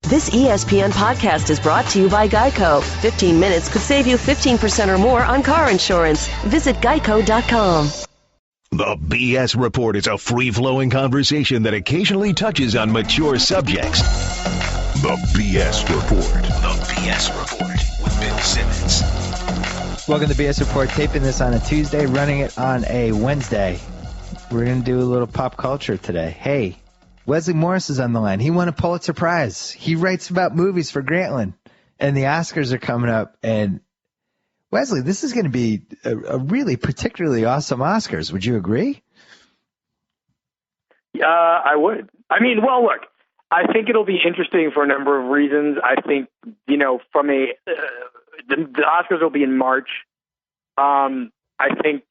This ESPN podcast is brought to you by Geico. 15 minutes could save you 15% or more on car insurance. Visit geico.com. The BS Report is a free-flowing conversation that occasionally touches on mature subjects. The BS Report. The BS Report with Bill Simmons. Welcome to the BS Report. Taping this on a Tuesday, running it on a Wednesday. We're going to do a little pop culture today. Hey, Wesley Morris is on the line. He won a Pulitzer Prize. He writes about movies for Grantland, and the Oscars are coming up. And Wesley, this is going to be a really particularly awesome Oscars. Would you agree? I would. I mean, well, look, I think it'll be interesting for a number of reasons. I think, from the Oscars will be in March. I think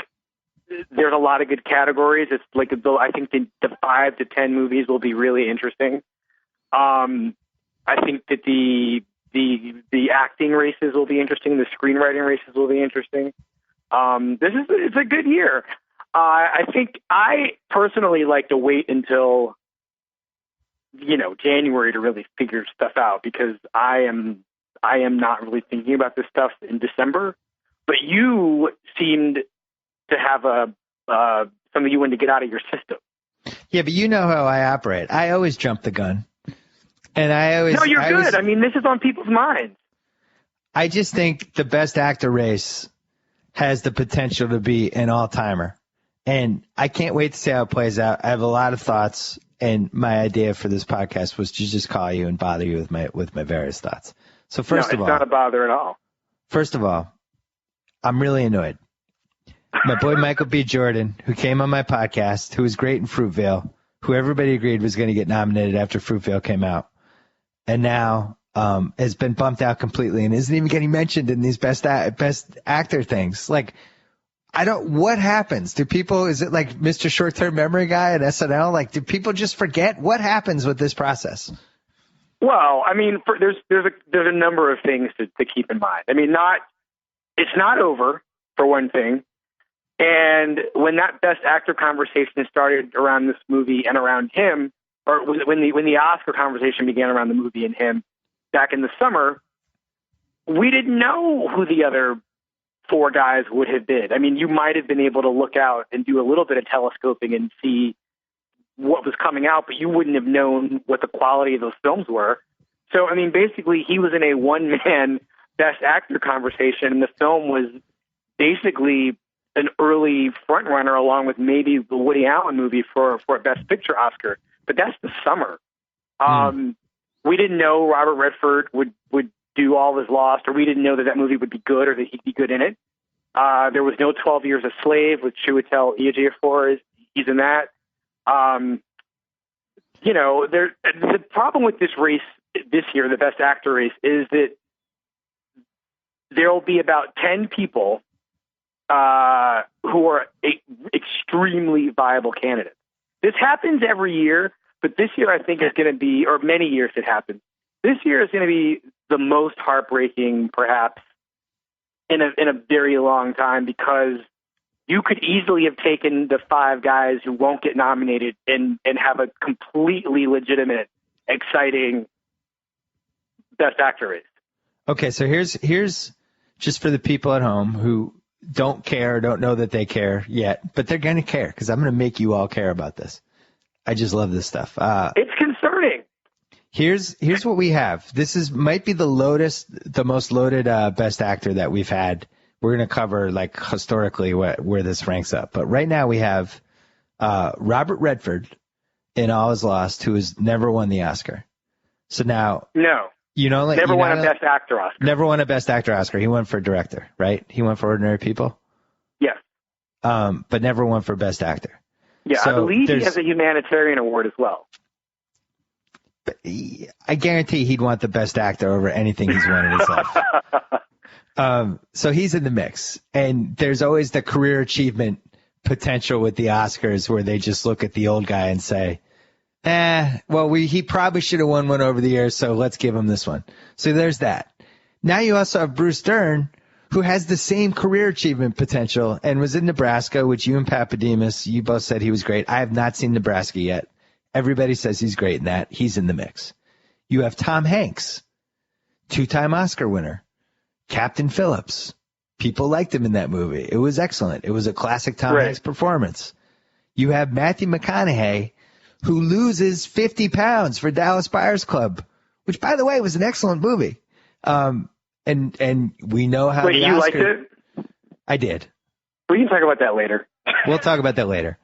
there's a lot of good categories. It's like I think the 5 to 10 movies will be really interesting. I think that the acting races will be interesting. The screenwriting races will be interesting. It's a good year. I think I personally like to wait until January to really figure stuff out, because I am not really thinking about this stuff in December. But you seemed to have something you wanted to get out of your system. Yeah, but you know how I operate. I always jump the gun. And No, you're good. I mean, this is on people's minds. I just think the Best Actor race has the potential to be an all-timer. And I can't wait to see how it plays out. I have a lot of thoughts, and my idea for this podcast was to just call you and bother you with my various thoughts. So first of all, it's not a bother at all. First of all, I'm really annoyed. My boy Michael B. Jordan, who came on my podcast, who was great in Fruitvale, who everybody agreed was going to get nominated after Fruitvale came out, and now has been bumped out completely and isn't even getting mentioned in these best actor things. Like, what happens? Is it like Mr. Short-Term Memory Guy at SNL? Like, do people just forget? What happens with this process? Well, I mean, there's a number of things to keep in mind. I mean, it's not over, for one thing. And when that Best Actor conversation started around this movie and around him, or when the Oscar conversation began around the movie and him back in the summer, we didn't know who the other 4 guys would have been. I mean, you might have been able to look out and do a little bit of telescoping and see what was coming out, but you wouldn't have known what the quality of those films were. So, I mean, basically, he was in a one-man Best Actor conversation, and the film was basically an early frontrunner, along with maybe the Woody Allen movie for a Best Picture Oscar. But that's the summer. We didn't know Robert Redford would do All Is Lost, or we didn't know that movie would be good or that he'd be good in it. There was no 12 Years a Slave with Chiwetel Ejiofor. He's in that. The problem with this race this year, the Best Actor race, is that there will be about 10 people who are extremely viable candidates. This happens every year, but this year I think is going to be, or many years it happens. This year is going to be the most heartbreaking, perhaps, in a very long time, because you could easily have taken the 5 guys who won't get nominated and have a completely legitimate, exciting Best Actor race. Okay, so here's just for the people at home who don't care, don't know that they care yet, but they're going to care, because I'm going to make you all care about this. I just love this stuff. It's concerning. Here's what we have. This might be the most loaded Best Actor that we've had. We're going to cover, like, historically where this ranks up. But right now we have Robert Redford in All Is Lost, who has never won the Oscar. So now... No. Never won a Best Actor Oscar. Never won a Best Actor Oscar. He won for director, right? He won for Ordinary People? Yes. But never won for Best Actor. Yeah, so I believe he has a humanitarian award as well. But I guarantee he'd want the Best Actor over anything he's won in his life. So he's in the mix. And there's always the career achievement potential with the Oscars, where they just look at the old guy and say, he probably should have won one over the years, so let's give him this one. So there's that. Now you also have Bruce Dern, who has the same career achievement potential and was in Nebraska, which you and Papademos, you both said he was great. I have not seen Nebraska yet. Everybody says he's great in that. He's in the mix. You have Tom Hanks, 2-time Oscar winner, Captain Phillips. People liked him in that movie. It was excellent. It was a classic Tom Hanks performance. You have Matthew McConaughey, who loses 50 pounds for Dallas Buyers Club, which, by the way, was an excellent movie. And we know how the Oscar... you liked it? I did. We can talk about that later. We'll talk about that later.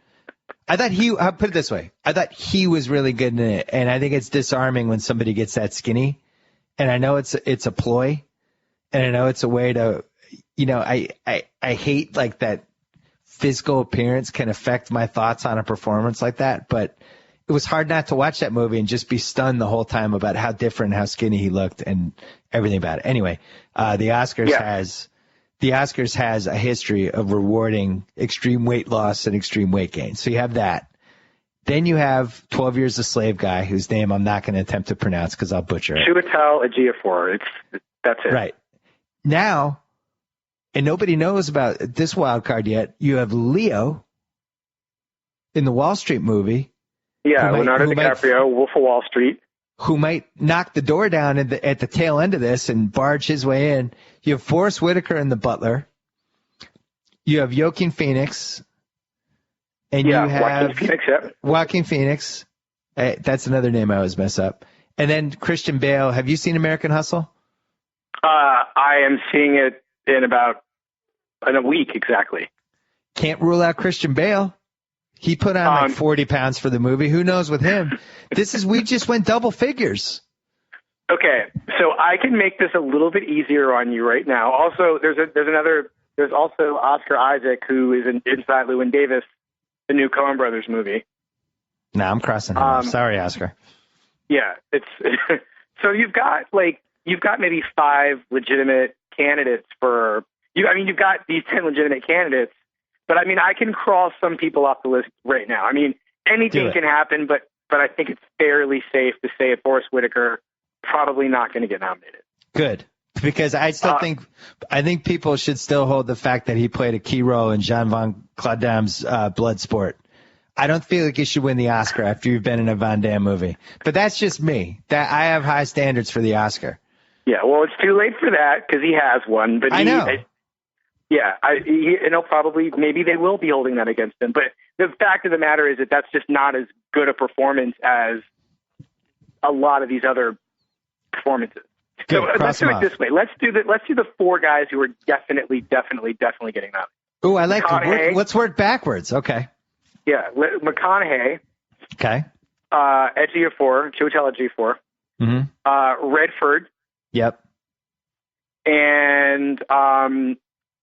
I thought I'll put it this way. I thought he was really good in it, and I think it's disarming when somebody gets that skinny. And I know it's a ploy, and I know it's a way to, I hate like that physical appearance can affect my thoughts on a performance like that, but it was hard not to watch that movie and just be stunned the whole time about how different, how skinny he looked and everything about it. Anyway, the Oscars has a history of rewarding extreme weight loss and extreme weight gain. So you have that. Then you have 12 Years a Slave guy, whose name I'm not going to attempt to pronounce because I'll butcher it. Chiwetel Ejiofor. That's it. Right. Now, and nobody knows about this wild card yet, you have Leo in the Wall Street movie. Yeah, Leonardo DiCaprio, Wolf of Wall Street. Who might knock the door down at the tail end of this and barge his way in. You have Forrest Whitaker in The Butler. You have Joaquin Phoenix. And you have Joaquin Phoenix. That's another name I always mess up. And then Christian Bale. Have you seen American Hustle? I am seeing it in a week exactly. Can't rule out Christian Bale. He put on like 40 pounds for the movie. Who knows with him? We just went double figures. Okay, so I can make this a little bit easier on you right now. Also, there's also Oscar Isaac, who is inside Llewyn Davis, the new Coen Brothers movie. No, I'm crossing him off. Sorry, Oscar. Yeah, it's so you've got maybe 5 legitimate candidates you've got these 10 legitimate candidates. But, I can cross some people off the list right now. Anything can happen, but I think it's fairly safe to say Forrest Whitaker probably not going to get nominated. Good. Because I still think people should still hold the fact that he played a key role in Jean Van Claude's Bloodsport. I don't feel like you should win the Oscar after you've been in a Van Damme movie. But that's just me. I have high standards for the Oscar. Yeah, well, it's too late for that because he has one. But I know. Maybe they will be holding that against him. But the fact of the matter is that that's just not as good a performance as a lot of these other performances. Good, so let's do it this way. Let's do the 4 guys who are definitely getting that. Oh, I like it. Let's work backwards. Okay. Yeah, McConaughey. Okay. Chiwetel Ejiofor. Mm-hmm. Redford. Yep. And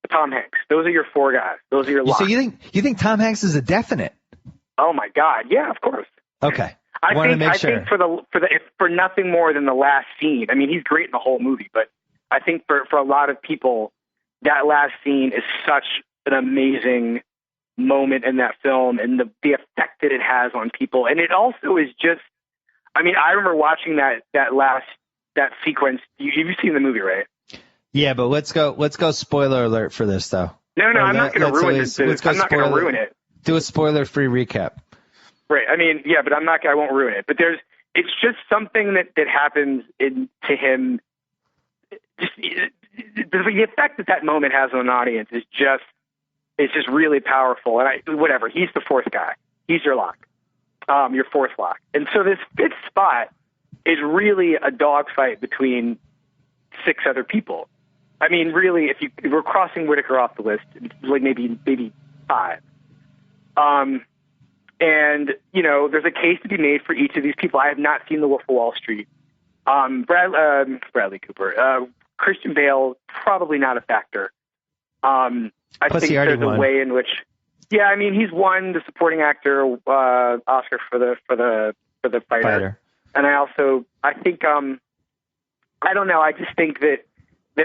Tom Hanks. Those are your 4 guys. Those are your locks. So you think Tom Hanks is a definite? Oh my God! Yeah, of course. Okay. I think for nothing more than the last scene. He's great in the whole movie, but I think for a lot of people, that last scene is such an amazing moment in that film, and the effect that it has on people, and it also is just. I remember watching that sequence. You've seen the movie, right? Yeah, but let's go spoiler alert for this though. No, I'm not going to ruin it. I'm not going to ruin it. Do a spoiler-free recap. Right. But I won't ruin it. But it's just something that happens to him. Just the effect that moment has on an audience is just really powerful. And whatever. He's the 4th guy. He's your lock. Your 4th lock. And so this 5th spot is really a dogfight between 6 other people. Really, if we're crossing Whitaker off the list, like maybe 5. And there's a case to be made for each of these people. I have not seen The Wolf of Wall Street. Bradley Cooper, Christian Bale, probably not a factor. I Plus think there's a way in which, he's won the supporting actor Oscar for the fighter. And I think I don't know. I just think that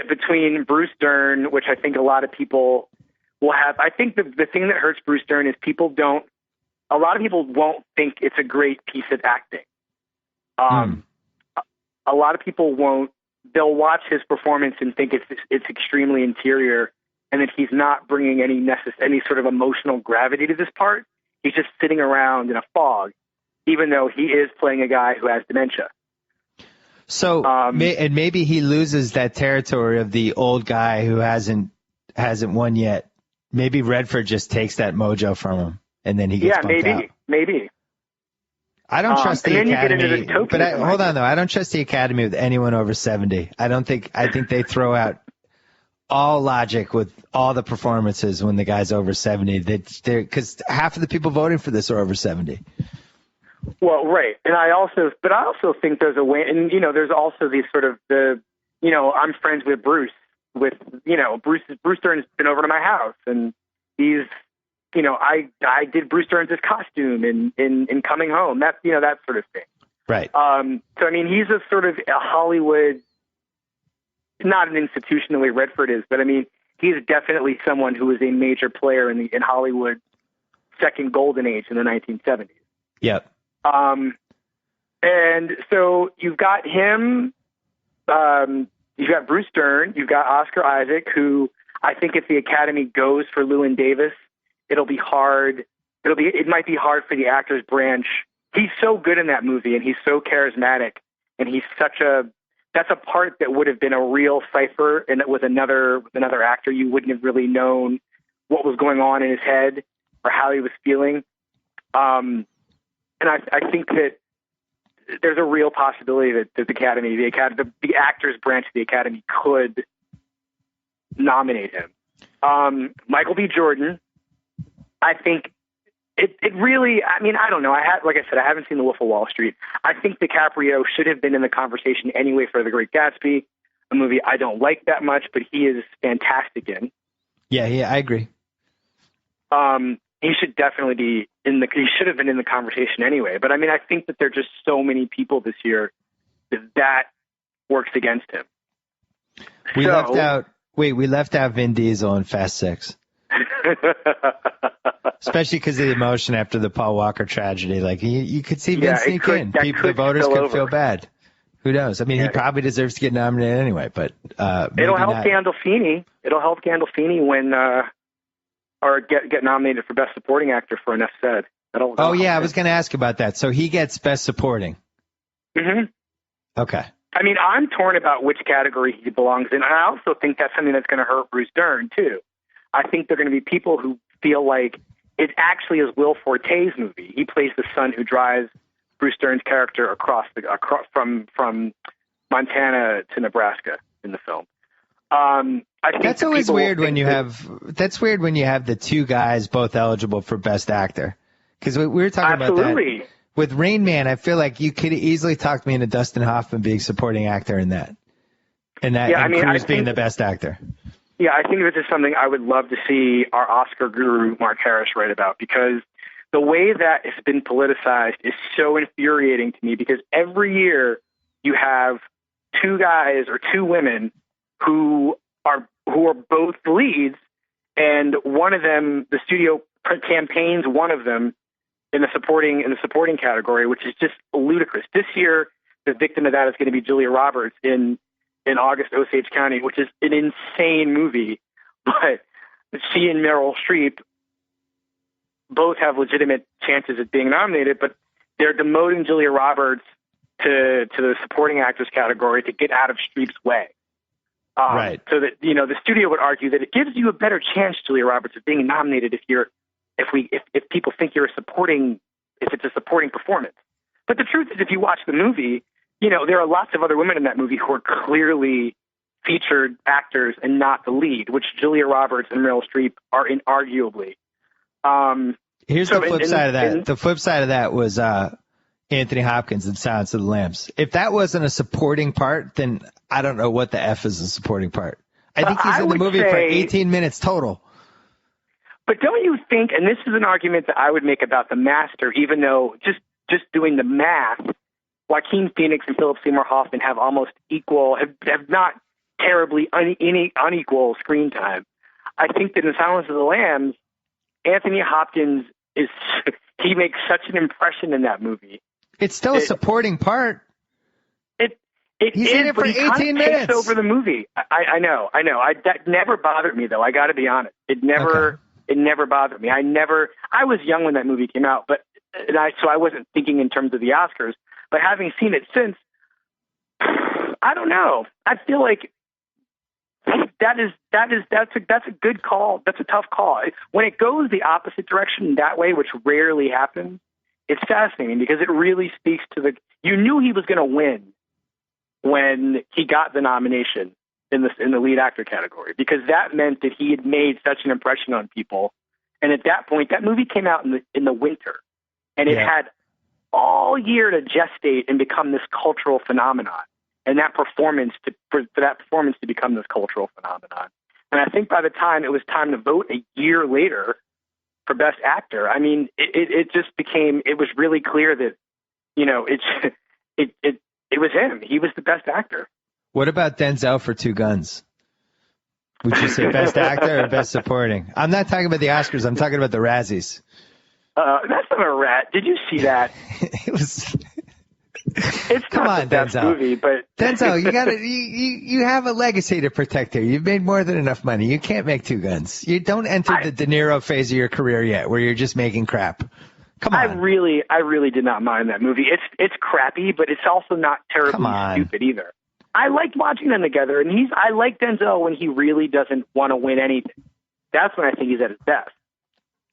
between Bruce Dern, which I think a lot of people will have, I think the thing that hurts Bruce Dern is a lot of people won't think it's a great piece of acting. A lot of people won't. They'll watch his performance and think it's extremely interior, and that he's not bringing any sort of emotional gravity to this part. He's just sitting around in a fog, even though he is playing a guy who has dementia. So, and maybe he loses that territory of the old guy who hasn't won yet. Maybe Redford just takes that mojo from him, and then he gets bumped out. Maybe. I don't trust the Academy, but hold on though. I don't trust the Academy with anyone over 70. I think they throw out all logic with all the performances when the guy's over 70. Because half of the people voting for this are over 70. Well, right, and I also think there's a way, and there's also these sort of I'm friends with Bruce. Bruce Dern's been over to my house, and he's, I did Bruce Dern's costume in Coming Home. That that sort of thing. Right. So I mean, he's a sort of a Hollywood, not an institution the way Redford is, but I mean, he's definitely someone who is a major player in Hollywood's second golden age in the 1970s. Yep. And so you've got him, you've got Bruce Dern, you've got Oscar Isaac, who I think if the Academy goes for Llewyn Davis, it might be hard for the actors branch. He's so good in that movie, and he's so charismatic, and that's a part that would have been a real cipher, and with another actor, you wouldn't have really known what was going on in his head or how he was feeling. And I think that there's a real possibility that the actors branch of the Academy could nominate him. Michael B. Jordan, I think it really, I mean, I don't know. Like I said, I haven't seen The Wolf of Wall Street. I think DiCaprio should have been in the conversation anyway for The Great Gatsby, a movie I don't like that much, but he is fantastic in. Yeah, I agree. He should definitely be he should have been in the conversation anyway. But I mean, I think that there are just so many people this year that works against him. We left out Vin Diesel in Fast 6. Especially because of the emotion after the Paul Walker tragedy. Like, you could see Vin sneak in. The voters could feel bad. Who knows? I mean, he probably deserves to get nominated anyway, but it'll help Gandolfini. It'll help Gandolfini win or get nominated for Best Supporting Actor for Enough Said. Oh, yeah, I was going to ask about that. So he gets Best Supporting. Mm-hmm. Okay. I mean, I'm torn about which category he belongs in. And I also think that's something that's going to hurt Bruce Dern, too. I think there are going to be people who feel like it actually is Will Forte's movie. He plays the son who drives Bruce Dern's character across from Montana to Nebraska in the film. I think that's always weird when you have the two guys both eligible for Best Actor. Because we were talking about that. With Rain Man, I feel like you could easily talk me into Dustin Hoffman being supporting actor in that. And Cruise being the Best Actor. Yeah, I think this is something I would love to see our Oscar guru, Mark Harris, write about, because the way that it's been politicized is so infuriating to me, because every year you have two guys or two women who are both leads, and one of them, the studio campaigns one of them in the supporting category, which is just ludicrous. This year, the victim of that is going to be Julia Roberts in August, Osage County, which is an insane movie. But she and Meryl Streep both have legitimate chances at being nominated, but they're demoting Julia Roberts to the supporting actress category to get out of Streep's way. Right. So that, the studio would argue that it gives you a better chance, Julia Roberts, of being nominated if people think you're if it's a supporting performance. But the truth is, if you watch the movie, there are lots of other women in that movie who are clearly featured actors and not the lead, which Julia Roberts and Meryl Streep are inarguably. Here's the flip side of that. The flip side of that was Anthony Hopkins in Silence of the Lambs. If that wasn't a supporting part, then I don't know what the F is a supporting part. I think he's in the movie for 18 minutes total. But don't you think, and this is an argument that I would make about The Master, even though just doing the math, Joaquin Phoenix and Philip Seymour Hoffman have almost have not terribly unequal screen time. I think that in Silence of the Lambs, Anthony Hopkins he makes such an impression in that movie. It's still a supporting part. He's in it for 18 minutes. Takes over the movie. I know. That never bothered me, though. I got to be honest. It never bothered me. I was young when that movie came out, so I wasn't thinking in terms of the Oscars. But having seen it since, I don't know. I feel like that's a good call. That's a tough call. When it goes the opposite direction that way, which rarely happens, it's fascinating because it really speaks to you knew he was going to win when he got the nomination in the lead actor category, because that meant that he had made such an impression on people. And at that point, that movie came out in the winter, and it had all year to gestate and become this cultural phenomenon. And that performance for that performance to become this cultural phenomenon. And I think by the time it was time to vote a year later for Best Actor, I mean, it just became, it was really clear that, it was him. He was the Best Actor. What about Denzel for Two Guns? Would you say Best Actor or Best Supporting? I'm not talking about the Oscars. I'm talking about the Razzies. That's not a rat. Did you see that? It was... It's not the best movie, but Denzel, you have a legacy to protect here. You've made more than enough money. You can't make Two Guns. You don't enter the De Niro phase of your career yet, where you're just making crap. Come on. I really did not mind that movie. It's crappy, but it's also not terribly stupid either. I liked watching them together, and I like Denzel when he really doesn't want to win anything. That's when I think he's at his best.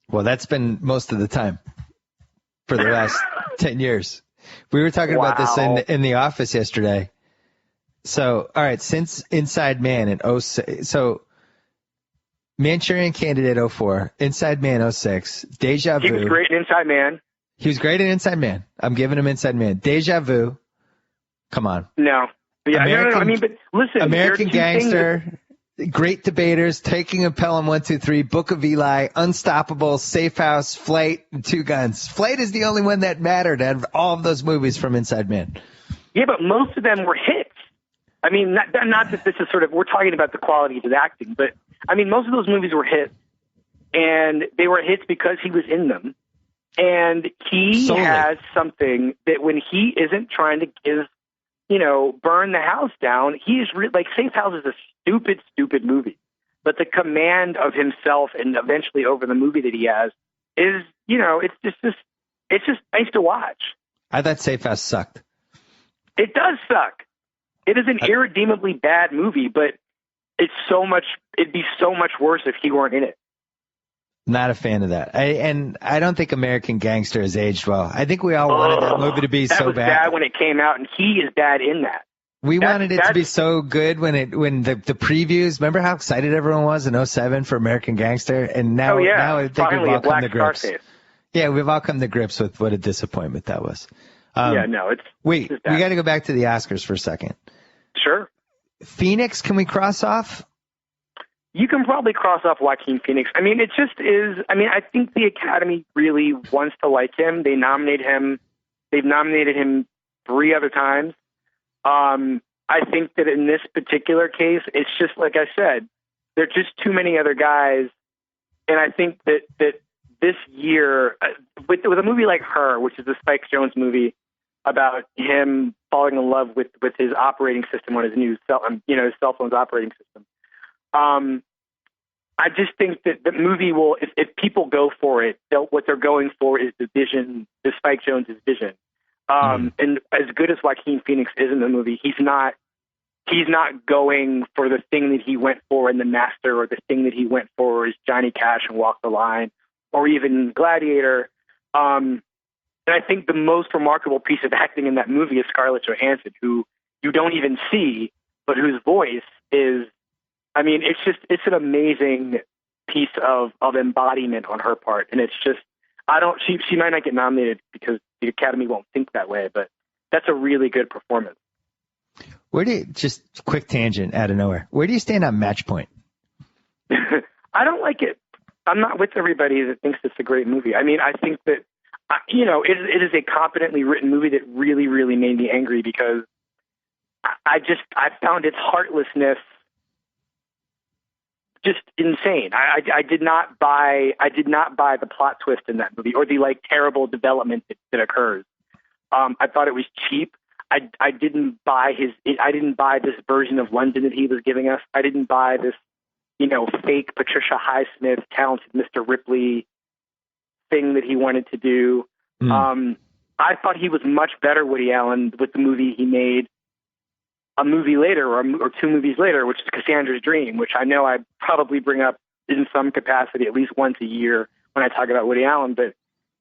Well, that's been most of the time for the last 10 years. We were talking about this in the office yesterday. So, all right, since Inside Man in 06, so Manchurian Candidate 04, Inside Man 06, Deja Vu. He was great in Inside Man. He was great in Inside Man. I'm giving him Inside Man. Deja Vu. Come on. No. Yeah, no. I mean, but listen. American Gangster. Great Debaters, Taking a Pelham 1, 2, 3, Book of Eli, Unstoppable, Safe House, Flight, and Two Guns. Flight is the only one that mattered out of all of those movies from Inside Man. Yeah, but most of them were hits. I mean, not that this is sort of, we're talking about the quality of his acting, but I mean, most of those movies were hits, and they were hits because he was in them. And he has something that when he isn't trying to give, burn the house down, he is like Safe House is a stupid movie. But the command of himself and eventually over the movie that he has is, it's just nice to watch. I thought Safe House sucked. It does suck. It is an irredeemably bad movie, but it'd be so much worse if he weren't in it. Not a fan of that. I don't think American Gangster has aged well. I think we all wanted that movie to be so bad. That was bad when it came out, and he is bad in that. We wanted it to be so good when the previews. Remember how excited everyone was in 07 for American Gangster, and now I think we've all come to grips. Yeah, we've all come to grips with what a disappointment that was. We got to go back to the Oscars for a second. Sure. Phoenix, can we cross off? You can probably cross off Joaquin Phoenix. I mean, it just is. I mean, I think the Academy really wants to like him. They've nominated him 3 other times. I think that in this particular case, it's just like I said, there are just too many other guys. And I think that this year, with a movie like Her, which is the Spike Jonze movie about him falling in love with his operating system on his new cell phone's operating system. I just think that the movie will, if people go for it, what they're going for is the vision, the Spike Jonze's vision. And as good as Joaquin Phoenix is in the movie, he's not going for the thing that he went for in The Master, or the thing that he went for is Johnny Cash and Walk the Line, or even Gladiator. And I think the most remarkable piece of acting in that movie is Scarlett Johansson, who you don't even see, but whose voice is, I mean, it's an amazing piece of embodiment on her part. And it's just, she might not get nominated because the Academy won't think that way, but that's a really good performance. Just quick tangent out of nowhere, where do you stand on Match Point? I don't like it. I'm not with everybody that thinks it's a great movie. I mean, I think that, it is a competently written movie that really, really made me angry because I found its heartlessness just insane. I did not buy the plot twist in that movie, or the terrible development that occurs. I thought it was cheap. I didn't buy this version of London that he was giving us. I didn't buy this, fake Patricia Highsmith, talented Mr. Ripley thing that he wanted to do. I thought he was much better, Woody Allen, with the movie he made a movie later or two movies later, which is Cassandra's Dream, which I know I probably bring up in some capacity at least once a year when I talk about Woody Allen, but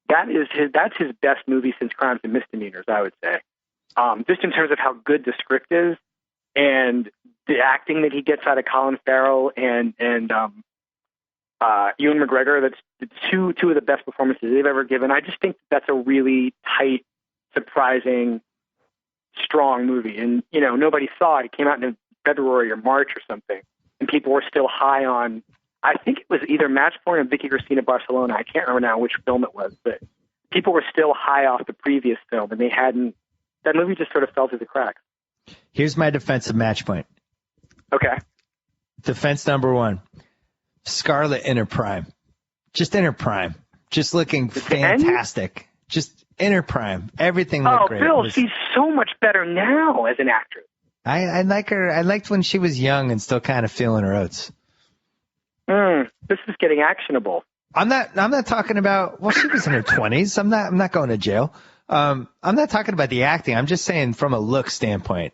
that's his best movie since Crimes and Misdemeanors, I would say. Just in terms of how good the script is and the acting that he gets out of Colin Farrell and Ewan McGregor, that's two of the best performances they've ever given. I just think that's a really tight, surprising, strong movie. And, you know, nobody saw it. It came out in February or March or something, and people were still high on, I think it was either Match Point or Vicky Cristina Barcelona. I can't remember now which film it was, but people were still high off the previous film, and that movie just sort of fell through the cracks. Here's my defense of Match Point. Okay. Defense number one. Scarlett in her prime. Just in her prime. Just looking fantastic. Just in her prime. Everything looked great. Oh, Bill, she's so much better now as an actress. I like her. I liked when she was young and still kind of feeling her oats. This is getting actionable. I'm not talking about, well, she was in her 20s. I'm not going to jail. I'm not talking about the acting. I'm just saying from a look standpoint,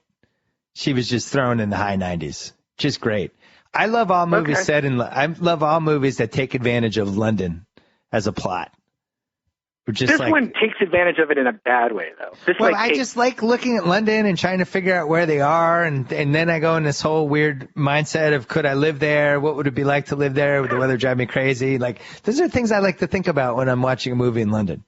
she was just thrown in the high 90s. Just great. I love all movies I love all movies that take advantage of London as a plot. This one takes advantage of it in a bad way, though. I just like looking at London and trying to figure out where they are, and then I go in this whole weird mindset of, could I live there? What would it be like to live there? Would the weather drive me crazy? Like, those are things I like to think about when I'm watching a movie in London.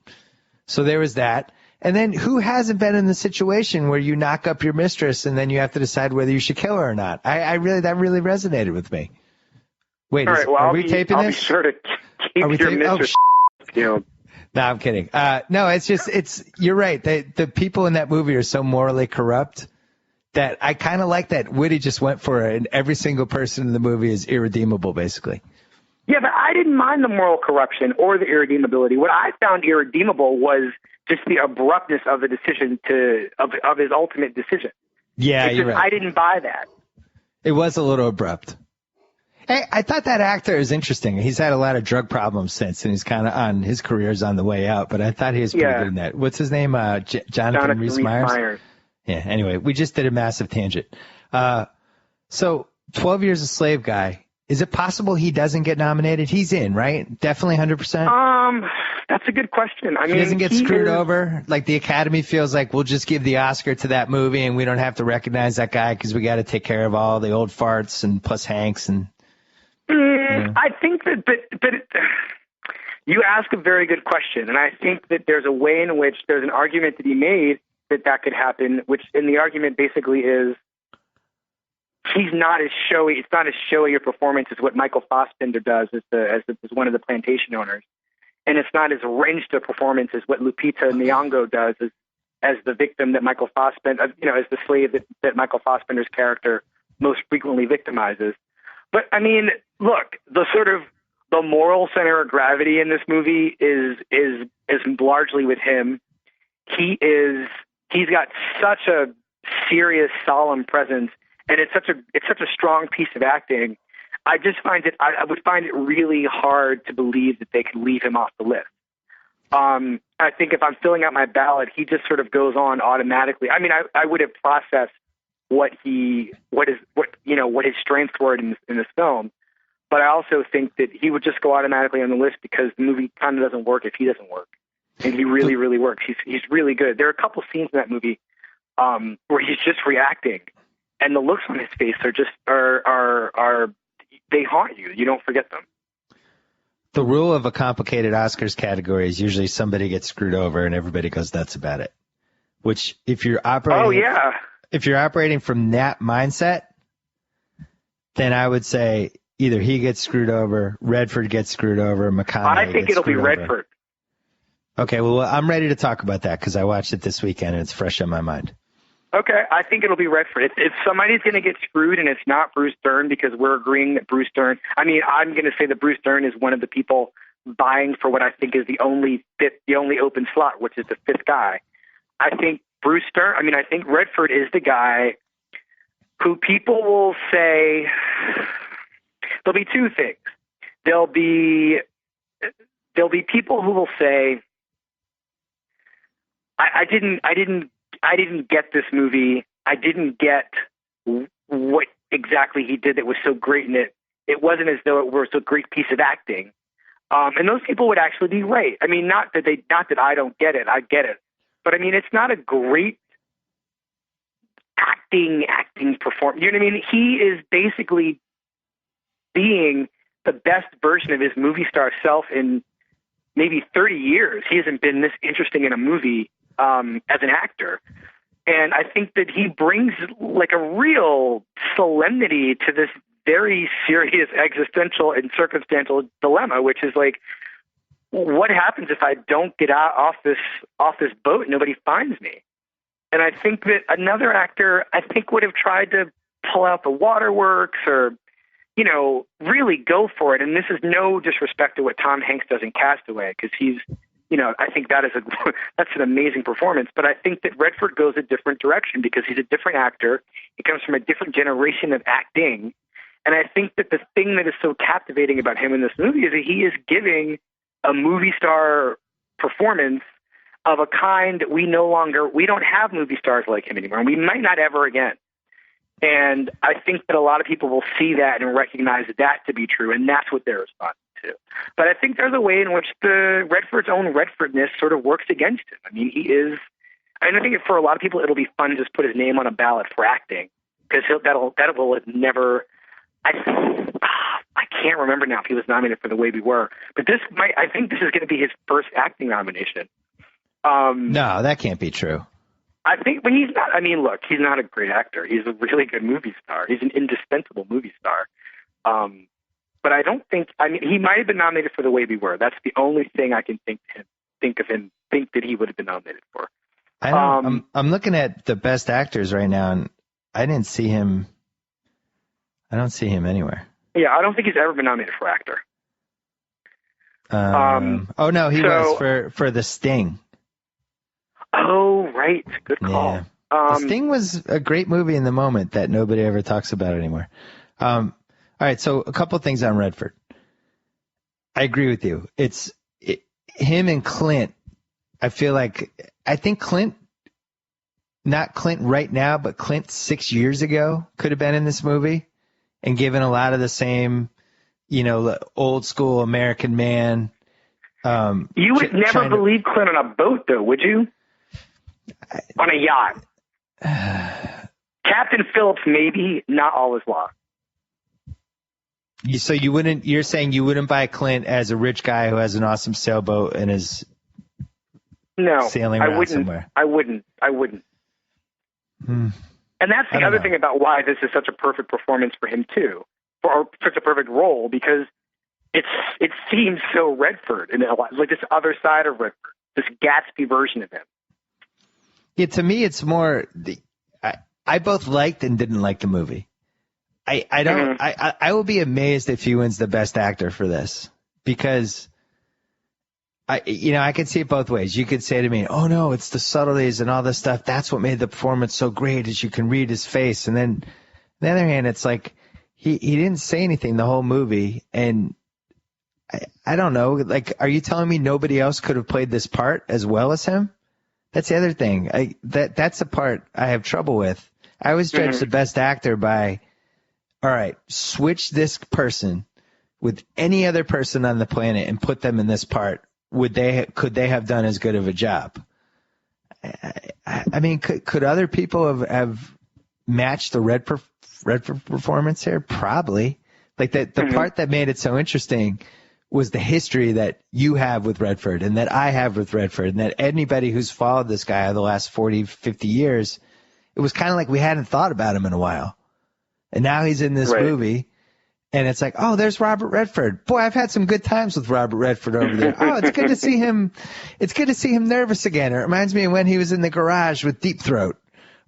So there was that. And then who hasn't been in the situation where you knock up your mistress and then you have to decide whether you should kill her or not? That really resonated with me. Wait, all right, well, are we taping this? I'll be sure to keep your mistress. No, I'm kidding. No, it's you're right. The people in that movie are so morally corrupt that I kind of like that Woody just went for it, and every single person in the movie is irredeemable, basically. Yeah, but I didn't mind the moral corruption or the irredeemability. What I found irredeemable was just the abruptness of the decision of his ultimate decision. Yeah, you're right. I didn't buy that. It was a little abrupt. Hey, I thought that actor is interesting. He's had a lot of drug problems since, and he's kind of his career's on the way out. But I thought he was pretty good in that. What's his name? Jonathan Rhys-Meyers. Yeah. Anyway, we just did a massive tangent. So 12 Years a Slave guy. Is it possible he doesn't get nominated? He's in, right? Definitely 100%. That's a good question. I mean, he doesn't get screwed over. Like the Academy feels like we'll just give the Oscar to that movie, and we don't have to recognize that guy because we got to take care of all the old farts and plus Hanks and. I think that, but you ask a very good question, and I think that there's a way in which there's an argument to be made that could happen, which in the argument basically is he's not as showy. It's not as showy a performance as what Michael Fassbender does as one of the plantation owners, and it's not as ranged a performance as what Lupita Nyong'o does as the victim that Michael Fassbender, as the slave that Michael Fassbender's character most frequently victimizes. But I mean, look, the moral center of gravity in this movie is largely with him. He's got such a serious, solemn presence, and it's such a strong piece of acting. I would find it really hard to believe that they could leave him off the list. I think if I'm filling out my ballot, he just sort of goes on automatically. I mean, I would have processed what his strengths were in this film, but I also think that he would just go automatically on the list because the movie kind of doesn't work if he doesn't work, and he really, really works. He's really good. There are a couple scenes in that movie where he's just reacting, and the looks on his face are they haunt you. You don't forget them. The rule of a complicated Oscars category is usually somebody gets screwed over and everybody goes nuts about it. Which, if you're operating, if you're operating from that mindset, then I would say either he gets screwed over, Redford gets screwed over, McConaughey. I think it'll be Redford. Okay, well, I'm ready to talk about that because I watched it this weekend and it's fresh on my mind. Okay, I think it'll be Redford. If somebody's going to get screwed and it's not Bruce Dern because we're agreeing that Bruce Dern, I mean, I'm going to say that Bruce Dern is one of the people vying for what I think is the only open slot, which is the fifth guy. I think Bruce Dern, I think Redford is the guy who people will say, there'll be two things. There'll be people who will say, I didn't get this movie. I didn't get what exactly he did that was so great in it. It wasn't as though it was a great piece of acting. And those people would actually be right. I mean, not that I don't get it. I get it. But I mean, it's not a great acting performance. You know what I mean? He is basically being the best version of his movie star self in maybe 30 years. He hasn't been this interesting in a movie as an actor. And I think that he brings like a real solemnity to this very serious existential and circumstantial dilemma, which is like, what happens if I don't get out off this boat and nobody finds me? And I think that another actor, I think, would have tried to pull out the waterworks or, you know, really go for it. And this is no disrespect to what Tom Hanks does in Castaway, because he's, you know, I think that's an amazing performance. But I think that Redford goes a different direction because he's a different actor. He comes from a different generation of acting. And I think that the thing that is so captivating about him in this movie is that he is giving a movie star performance of a kind that we don't have movie stars like him anymore. And we might not ever again. And I think that a lot of people will see that and recognize that to be true. And that's what they're responding to. But I think there's a way in which the Redford's own Redfordness sort of works against him. I mean, I think for a lot of people, it'll be fun to just put his name on a ballot for acting, because that will never, I can't remember now if he was nominated for The Way We Were, but I think this is going to be his first acting nomination. No, that can't be true. I think, but he's not. I mean, look, he's not a great actor. He's a really good movie star. He's an indispensable movie star. But I don't think. I mean, he might have been nominated for The Way We Were. That's the only thing I can think that he would have been nominated for. I'm looking at the best actors right now, and I didn't see him. I don't see him anywhere. Yeah, I don't think he's ever been nominated for actor. Oh no, he was for The Sting. Oh, right. Good call. Yeah. The Sting was a great movie in the moment that nobody ever talks about anymore. All right, so a couple things on Redford. I agree with you. Him and Clint. I think Clint, not Clint right now, but Clint 6 years ago could have been in this movie and given a lot of the same, you know, old school American man. You would never believe Clint on a boat, though, would you? On a yacht. Captain Phillips, maybe, not all is lost. So you're saying you wouldn't buy Clint as a rich guy who has an awesome sailboat and is sailing around somewhere? I wouldn't. And that's the other thing about why this is such a perfect performance for him, too, or such a perfect role, because it seems so Redford, and like this other side of Redford, this Gatsby version of him. Yeah, to me, it's more. I both liked and didn't like the movie. I don't. Mm-hmm. I will be amazed if he wins the Best Actor for this, because I can see it both ways. You could say to me, "Oh no, it's the subtleties and all this stuff. That's what made the performance so great, is you can read his face." And then, on the other hand, it's like he didn't say anything the whole movie, and I don't know. Like, are you telling me nobody else could have played this part as well as him? That's the other thing. That's the part I have trouble with. I always judge the Best Actor by, all right, switch this person with any other person on the planet and put them in this part. Could they have done as good of a job? I mean, could other people have matched the Redford performance here? Probably. Like the part that made it so interesting was the history that you have with Redford and that I have with Redford, and that anybody who's followed this guy over the last 40, 50 years, it was kind of like we hadn't thought about him in a while. And now he's in this movie, and it's like, oh, there's Robert Redford. Boy, I've had some good times with Robert Redford over there. Oh, it's good to see him. It's good to see him nervous again. It reminds me of when he was in the garage with Deep Throat,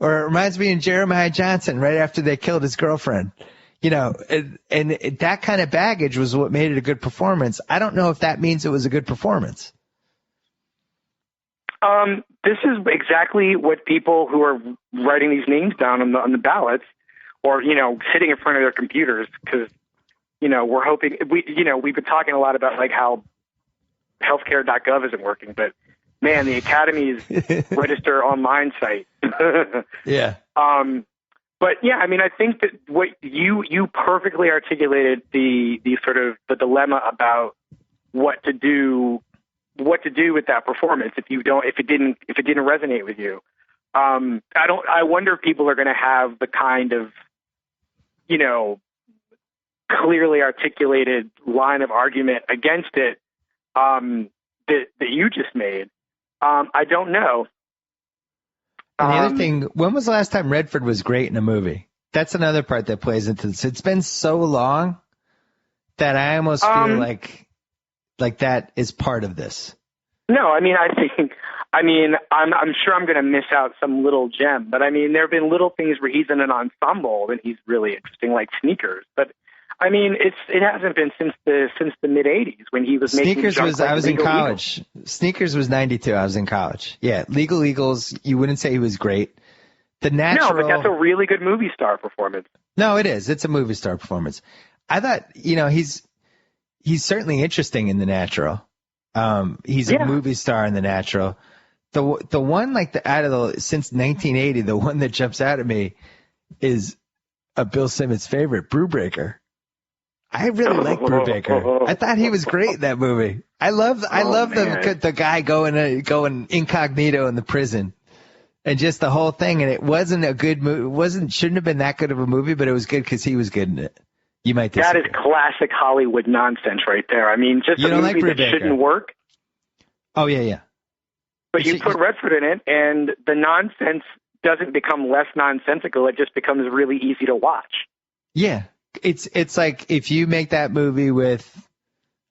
or it reminds me of Jeremiah Johnson right after they killed his girlfriend. You know, and that kind of baggage was what made it a good performance. I don't know if that means it was a good performance. This is exactly what people who are writing these names down on the ballots, or, you know, sitting in front of their computers, because, you know, we're hoping we've been talking a lot about like how healthcare.gov isn't working, but man, the Academy's register online site. Yeah. But yeah, I mean, I think that what you perfectly articulated the sort of the dilemma about what to do with that performance if it didn't resonate with you. I wonder if people are going to have the kind of, you know, clearly articulated line of argument against it that you just made. I don't know. And the other thing, when was the last time Redford was great in a movie? That's another part that plays into this. It's been so long that I almost feel like that is part of this. No, I mean, I'm sure I'm going to miss out some little gem, but I mean, there have been little things where he's in an ensemble and he's really interesting, like Sneakers. But I mean, it hasn't been since the mid '80s when he was making Sneakers. I was in college. Eagles. Sneakers was '92. I was in college. Yeah, Legal Eagles. You wouldn't say he was great. The Natural. No, but that's a really good movie star performance. No, it is. It's a movie star performance. I thought, you know, he's certainly interesting in The Natural. He's a movie star in The Natural. The one since 1980, the one that jumps out at me is a Bill Simmons favorite, Brewbreaker. I really like Brewbreaker. I thought he was great in that movie. I love the guy going incognito in the prison, and just the whole thing. And it wasn't a good movie. Shouldn't have been that good of a movie, but it was good because he was good in it. You might disagree. That is classic Hollywood nonsense right there. I mean, just a movie that shouldn't work. Oh yeah. But you put Redford in it, and the nonsense doesn't become less nonsensical. It just becomes really easy to watch. Yeah. It's like if you make that movie with,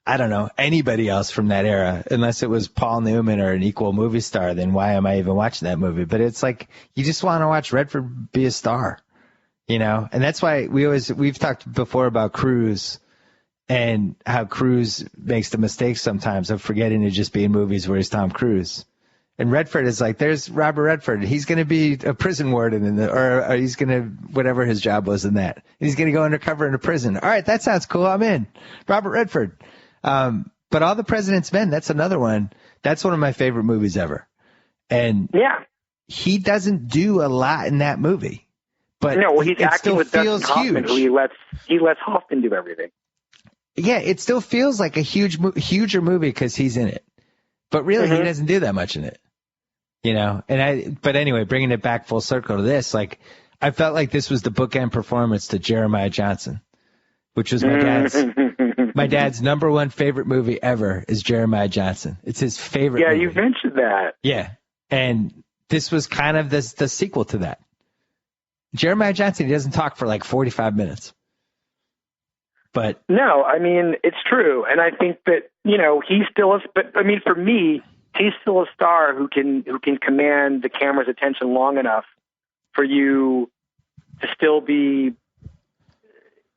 I don't know, anybody else from that era, unless it was Paul Newman or an equal movie star, then why am I even watching that movie? But it's like you just want to watch Redford be a star, you know? And that's why we've talked before about Cruise and how Cruise makes the mistake sometimes of forgetting to just be in movies where he's Tom Cruise. And Redford is like, there's Robert Redford. He's going to be a prison warden or he's going to, whatever his job was in that. He's going to go undercover in a prison. All right, that sounds cool. I'm in. Robert Redford. But All the President's Men, that's another one. That's one of my favorite movies ever. And he doesn't do a lot in that movie. But no, well, he's acting with Dustin Hoffman, huge. who he lets Hoffman do everything. Yeah, it still feels like a huger movie because he's in it. But really, he doesn't do that much in it, you know. But anyway, bringing it back full circle to this, like I felt like this was the bookend performance to Jeremiah Johnson, which was my dad's number one favorite movie ever is Jeremiah Johnson. It's his favorite. Yeah, movie. You mentioned that. Yeah, and this was kind of the sequel to that. Jeremiah Johnson, he doesn't talk for like 45 minutes. But no, I mean, it's true. And I think that, you know, but I mean, for me, he's still a star who can command the camera's attention long enough for you to still be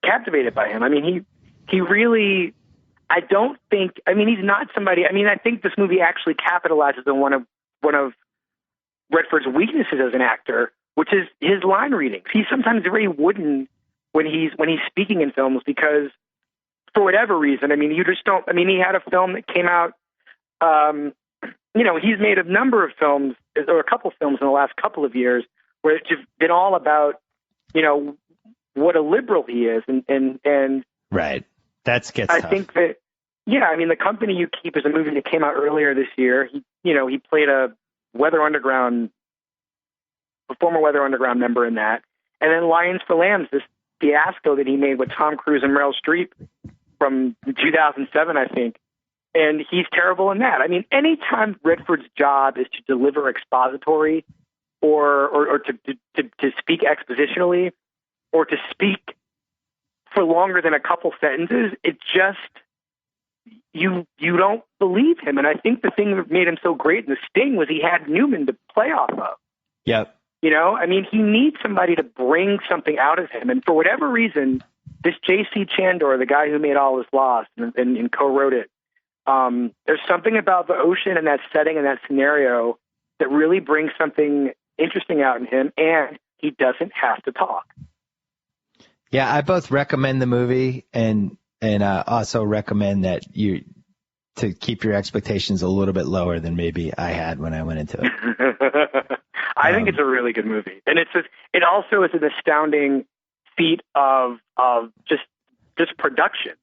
captivated by him. I mean, he really, I don't think, I mean, he's not somebody, I mean, I think this movie actually capitalizes on one of Redford's weaknesses as an actor, which is his line readings. He's sometimes very wooden when he's speaking in films because for whatever reason, I mean, you just don't, I mean, he had a film that came out, you know, he's made a number of films or a couple films in the last couple of years where it's just been all about, you know, what a liberal he is. And right. That gets I tough. think that, yeah, I mean, The Company You Keep is a movie that came out earlier this year. He played a former Weather Underground member in that. And then Lions for Lambs, this fiasco that he made with Tom Cruise and Meryl Streep from 2007, I think. And he's terrible in that. I mean, anytime Redford's job is to deliver expository or to speak expositionally or to speak for longer than a couple sentences, it just, you don't believe him. And I think the thing that made him so great in The Sting was he had Newman to play off of. Yep. You know, I mean, he needs somebody to bring something out of him. And for whatever reason, this J.C. Chandor, the guy who made All Is Lost and co-wrote it, there's something about the ocean and that setting and that scenario that really brings something interesting out in him, and he doesn't have to talk. Yeah, I both recommend the movie and also recommend that to keep your expectations a little bit lower than maybe I had when I went into it. I think it's a really good movie, and it also is an astounding feat of just production.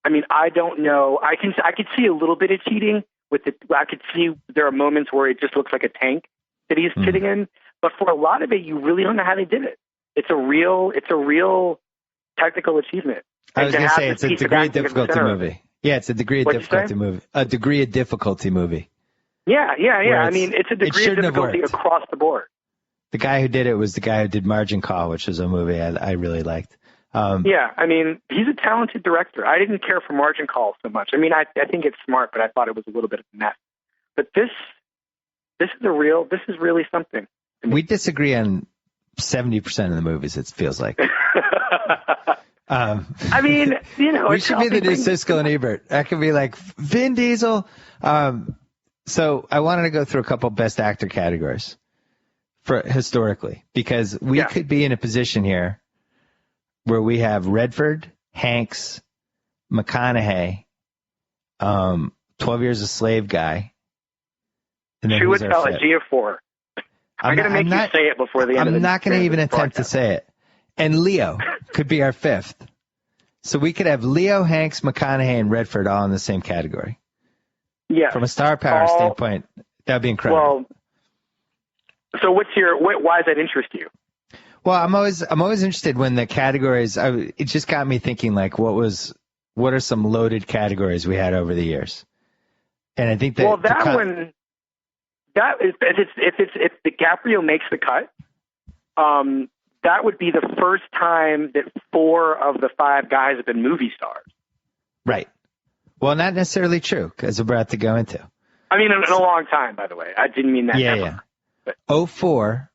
I mean, I don't know. I could see a little bit of cheating with it. I could see there are moments where it just looks like a tank that he's sitting in, but for a lot of it, you really don't know how they did it. It's a real technical achievement. I was going to say it's a degree of difficulty movie. Yeah, it's a degree of difficulty movie. A degree of difficulty movie. Yeah. I mean, it's a degree of difficulty across the board. The guy who did it was the guy who did Margin Call, which is a movie I really liked. Yeah, I mean, he's a talented director. I didn't care for Margin Call so much. I mean, I think it's smart, but I thought it was a little bit of a mess. But this is really something. We disagree on 70% of the movies, it feels like. I mean, we should be the new Siskel and Ebert. That could be like Vin Diesel. So I wanted to go through a couple best actor categories for historically, because we could be in a position here where we have Redford, Hanks, McConaughey, 12 Years a Slave guy. Chiwetel Ejiofor. I'm going to make you say it before the end of the I'm not going to even attempt to say it. And Leo could be our fifth. So we could have Leo, Hanks, McConaughey, and Redford all in the same category. Yeah. From a star power standpoint, that would be incredible. Well, so why does that interest you? Well, I'm always interested when the categories. It just got me thinking, like, what are some loaded categories we had over the years? And I think that if DiCaprio makes the cut, that would be the first time that 4 of the 5 guys have been movie stars. Right. Well, not necessarily true, because we're about to go into. I mean, in a long time, by the way. I didn't mean that. Yeah. 04.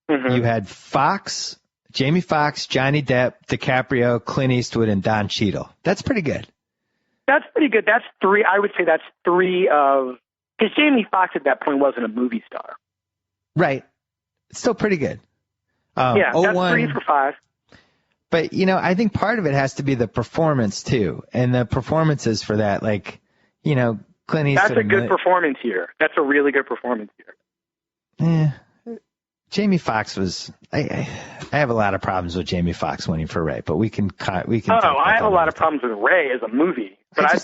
You had Jamie Foxx, Johnny Depp, DiCaprio, Clint Eastwood, and Don Cheadle. That's pretty good. That's pretty good. That's 3. I would say that's 3 of, because Jamie Foxx at that point wasn't a movie star. Right. It's still pretty good. That's 3 for 5. But, I think part of it has to be the performance, too. And the performances for that, like, Clint Eastwood. That's a good performance here. That's a really good performance here. Yeah. Jamie Foxx was. I have a lot of problems with Jamie Foxx winning for Ray, but we can. I have a lot of problems with Ray as a movie, but I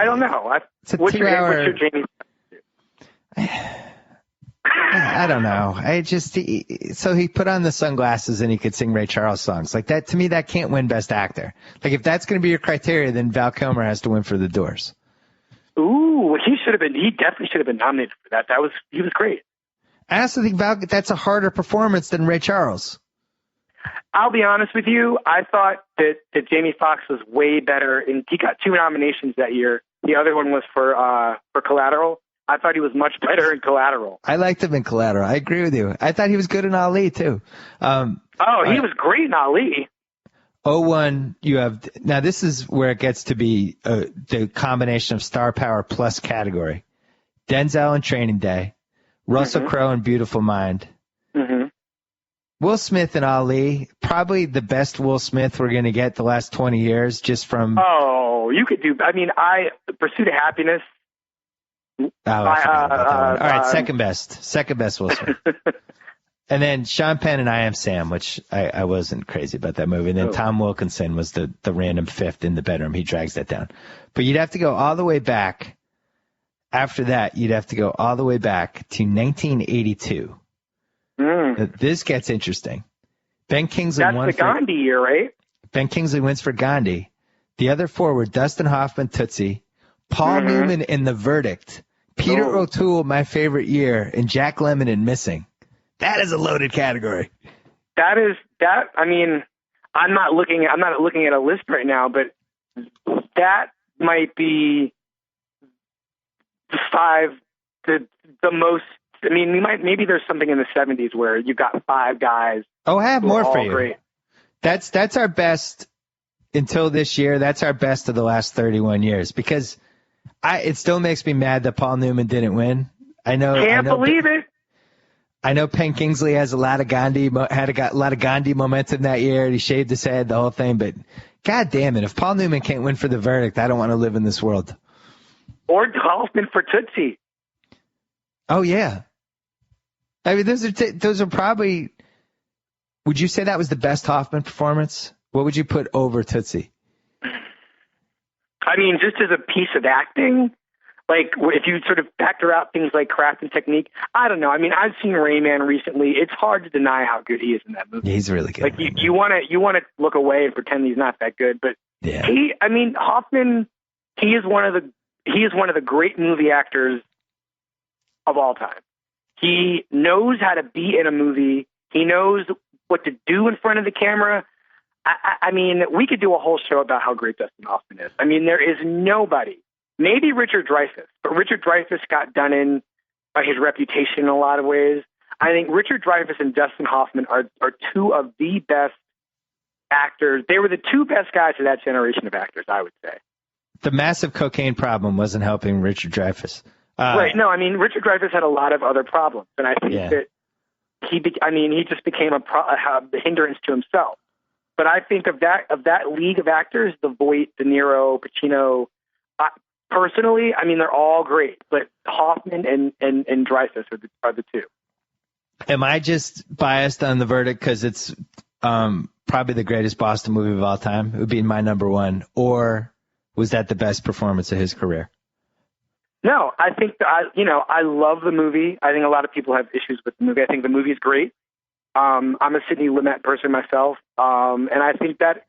don't know. What's your Jamie Foxx? I don't know. So he put on the sunglasses and he could sing Ray Charles songs like that. To me, that can't win Best Actor. Like if that's going to be your criteria, then Val Kilmer has to win for The Doors. Ooh, he definitely should have been nominated for that. He was great. I also think that's a harder performance than Ray Charles. I'll be honest with you. I thought that Jamie Foxx was way better, and he got 2 nominations that year. The other one was for Collateral. I thought he was much better in Collateral. I liked him in Collateral. I agree with you. I thought he was good in Ali too. He was great in Ali. 01, you have now. This is where it gets to be the combination of star power plus category. Denzel in Training Day. Russell Crowe in Beautiful Mind. Will Smith and Ali, probably the best Will Smith we're going to get the last 20 years, just from. Oh, you could do. I mean, Pursuit of Happiness. Oh, I forgot about that one. All right, second best Will Smith. And then Sean Penn and I Am Sam, which I wasn't crazy about that movie. And then Tom Wilkinson was the random 5th in the bedroom. He drags that down. But you'd have to go all the way back. After that, you'd have to go all the way back to 1982. This gets interesting. Ben Kingsley won. That's the Gandhi year, right? Ben Kingsley wins for Gandhi. The other 4 were Dustin Hoffman, Tootsie, Paul Newman in The Verdict, Peter O'Toole, My Favorite Year, and Jack Lemmon in Missing. That is a loaded category. I mean, I'm not looking at a list right now, but that might be the most. I mean, maybe there's something in the 70s where you've got 5 guys. Oh, I have more for you. Great. That's our best until this year. That's our best of the last 31 years because it still makes me mad that Paul Newman didn't win. Can't believe it. I know Penn Kingsley has a lot of Gandhi momentum that year. And he shaved his head, the whole thing. But God damn it, if Paul Newman can't win for The Verdict, I don't want to live in this world. Or Hoffman for Tootsie. Oh yeah. I mean, those are probably. Would you say that was the best Hoffman performance? What would you put over Tootsie? I mean, just as a piece of acting, like if you sort of factor out things like craft and technique, I don't know. I mean, I've seen Rayman recently. It's hard to deny how good he is in that movie. Yeah, he's really good. Like you want to look away and pretend he's not that good, but yeah. Hoffman, he is one of the great movie actors of all time. He knows how to be in a movie. He knows what to do in front of the camera. I mean, we could do a whole show about how great Dustin Hoffman is. I mean, there is nobody, maybe Richard Dreyfuss, but Richard Dreyfuss got done in by his reputation in a lot of ways. I think Richard Dreyfuss and Dustin Hoffman are two of the best actors. They were the two best guys of that generation of actors, I would say. The massive cocaine problem wasn't helping Richard Dreyfuss. Right. No, I mean, Richard Dreyfuss had a lot of other problems, and I think that he just became a hindrance to himself. But I think of that league of actors, the Voight, De Niro, Pacino, personally, I mean, they're all great. But Hoffman and Dreyfuss are the two. Am I just biased on the verdict because it's probably the greatest Boston movie of all time? It would be my number one. Or was that the best performance of his career? No, I think I love the movie. I think a lot of people have issues with the movie. I think the movie is great. I'm a Sidney Lumet person myself, and I think that's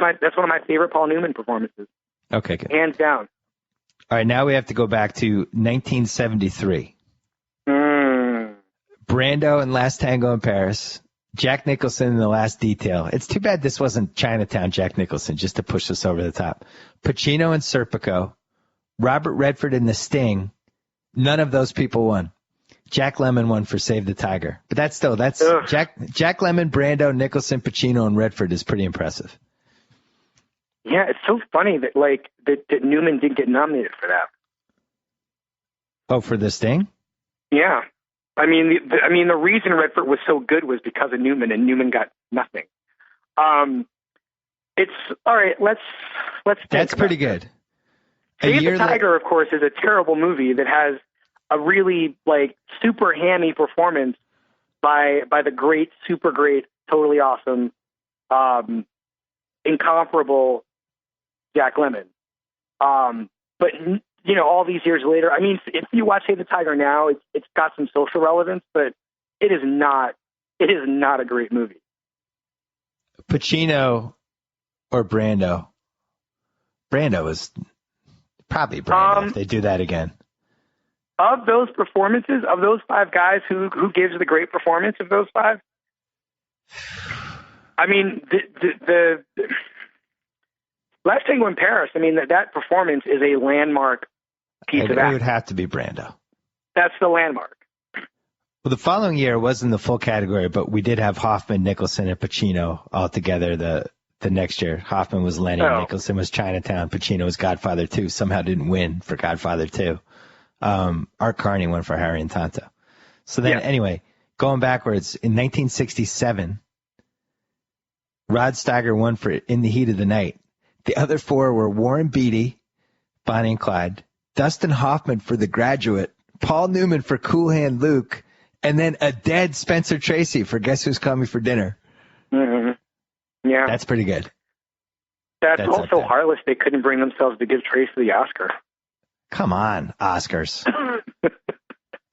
one of my favorite Paul Newman performances. Okay, good. Hands down. All right, now we have to go back to 1973. Brando and Last Tango in Paris. Jack Nicholson in The Last Detail. It's too bad this wasn't Chinatown Jack Nicholson, just to push us over the top. Pacino and Serpico. Robert Redford in The Sting. None of those people won. Jack Lemmon won for Save the Tiger. But that's Jack Lemmon, Brando, Nicholson, Pacino, and Redford is pretty impressive. Yeah, it's so funny that that Newman didn't get nominated for that. Oh, for The Sting? Yeah. I mean, the reason Redford was so good was because of Newman, and Newman got nothing. It's all right. Let's. That's pretty good. Save the Tiger, of course, is a terrible movie that has a really super hammy performance by the great, super great, totally awesome, incomparable Jack Lemmon. But all these years later, I mean, if you watch Save the Tiger now, it's got some social relevance, but it is not a great movie. Pacino or Brando? Brando is probably Brando if they do that again. Of those performances, of those five guys, who gives the great performance of those five? I mean, the Last Tango in Paris, I mean, that performance is a landmark piece of acting. It would have to be Brando. That's the landmark. Well, the following year wasn't the full category, but we did have Hoffman, Nicholson, and Pacino all together the next year. Hoffman was Lenny, Nicholson was Chinatown, Pacino was Godfather 2. Somehow didn't win for Godfather 2. Art Carney won for Harry and Tonto. So then, anyway, going backwards, in 1967, Rod Steiger won for In the Heat of the Night. The other four were Warren Beatty, Bonnie and Clyde, Dustin Hoffman for The Graduate, Paul Newman for Cool Hand Luke, and then a dead Spencer Tracy for Guess Who's Coming for Dinner. Mm-hmm. Yeah. That's pretty good. That's also heartless they couldn't bring themselves to give Tracy the Oscar. Come on, Oscars.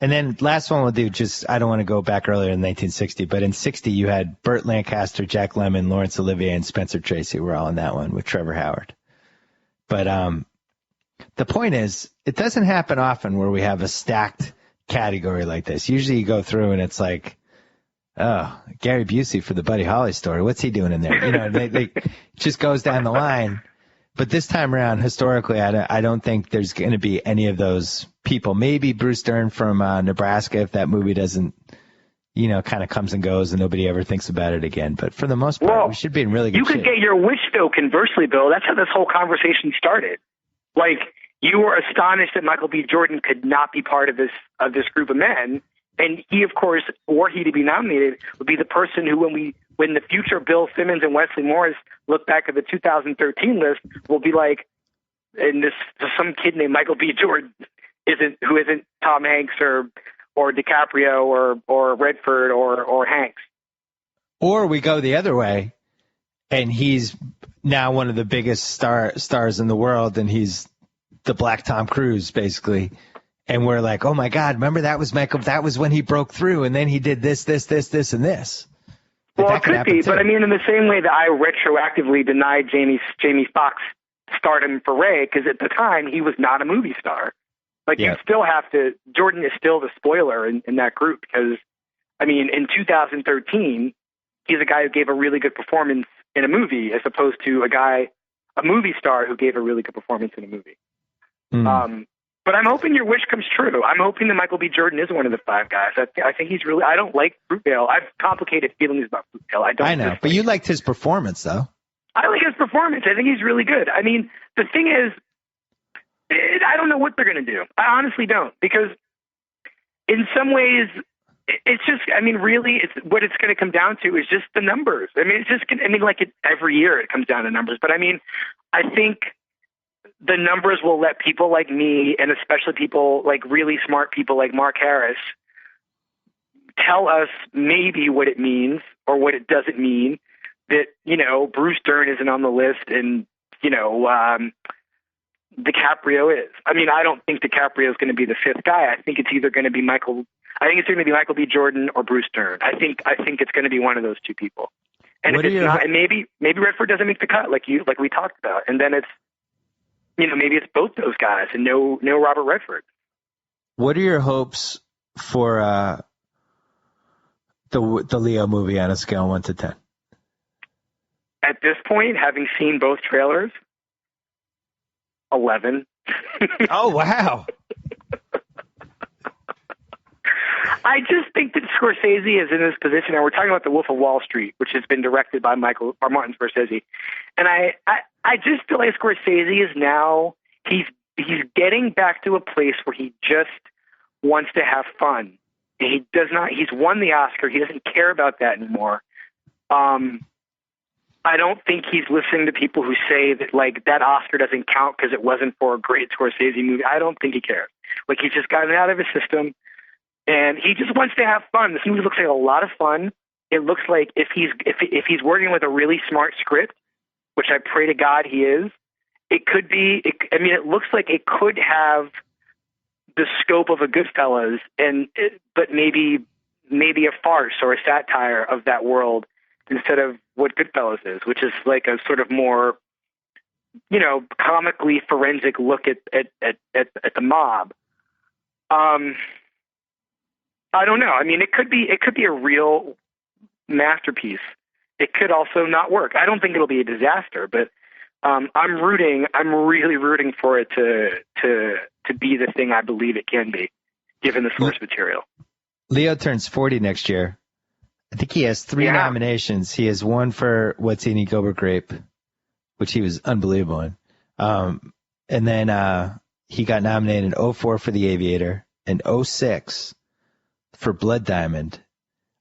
And then last one we'll do, I don't want to go back earlier in 1960, but in 60 you had Burt Lancaster, Jack Lemmon, Laurence Olivier, and Spencer Tracy were all in that one with Trevor Howard. But the point is, it doesn't happen often where we have a stacked category like this. Usually you go through and it's like, oh, Gary Busey for the Buddy Holly story. What's he doing in there? They just goes down the line. But this time around, historically, I don't think there's going to be any of those people. Maybe Bruce Dern from Nebraska, if that movie doesn't, kind of comes and goes and nobody ever thinks about it again. But for the most part, we should be in really good shape. You could get your wish, though, conversely, Bill. That's how this whole conversation started. You were astonished that Michael B. Jordan could not be part of this group of men. And he, of course, were he to be nominated, would be the person who, when the future Bill Simmons and Wesley Morris look back at the 2013 list, will be like, and this some kid named Michael B. Jordan who isn't Tom Hanks or or DiCaprio or Redford or Hanks. Or we go the other way, and he's now one of the biggest stars in the world, and he's the Black Tom Cruise, basically. And we're like, oh, my God, remember that was Michael? That was when he broke through, and then he did this, and this. Well, it could be, but I mean, in the same way that I retroactively denied Jamie Foxx stardom for Ray, because at the time he was not a movie star. Like, you still have to, Jordan is still the spoiler in that group, because, I mean, in 2013, he's a guy who gave a really good performance in a movie, as opposed to a movie star who gave a really good performance in a movie. But I'm hoping your wish comes true. I'm hoping that Michael B. Jordan is one of the five guys. I think he's really, I don't like Fruitvale. I have complicated feelings about Fruitvale. I know, but you liked his performance, though. I like his performance. I think he's really good. I mean, the thing is, I don't know what they're going to do. I honestly don't, because in some ways, it's just, I mean, really, what it's going to come down to is just the numbers. I mean, every year it comes down to numbers. But I mean, I think the numbers will let people like me, and especially people like really smart people like Mark Harris, tell us maybe what it means or what it doesn't mean that, you know, Bruce Dern isn't on the list and, you know, DiCaprio is. I mean, I don't think DiCaprio is going to be the fifth guy. I think it's either going to be Michael B. Jordan or Bruce Dern. I think it's going to be one of those two people. And if it's not, and maybe Redford doesn't make the cut like we talked about. And then it's, you know, maybe it's both those guys and no Robert Redford. What are your hopes for the Leo movie on a scale of 1 to 10? At this point, having seen both trailers, 11. Oh, wow. I just think that Scorsese is in this position, and we're talking about The Wolf of Wall Street, which has been directed by Martin Scorsese. And I just feel like Scorsese is now, he's getting back to a place where he just wants to have fun. He's won the Oscar. He doesn't care about that anymore. I don't think he's listening to people who say that, like, that Oscar doesn't count because it wasn't for a great Scorsese movie. I don't think he cares. Like, he's just gotten it out of his system, and he just wants to have fun. This movie looks like a lot of fun. It looks like if he's working with a really smart script, which I pray to God he is, it could be. It looks like it could have the scope of a Goodfellas, but maybe a farce or a satire of that world instead of what Goodfellas is, which is like a sort of more, you know, comically forensic look at the mob. I don't know. I mean, it could be a real masterpiece. It could also not work. I don't think it'll be a disaster, but I'm really rooting for it to be the thing I believe it can be, given the source material. Leo turns 40 next year. I think he has 3 nominations. He has 1 for What's Eating Gilbert Grape, which he was unbelievable in. And then he got nominated in 2004 for The Aviator and 2006 for Blood Diamond.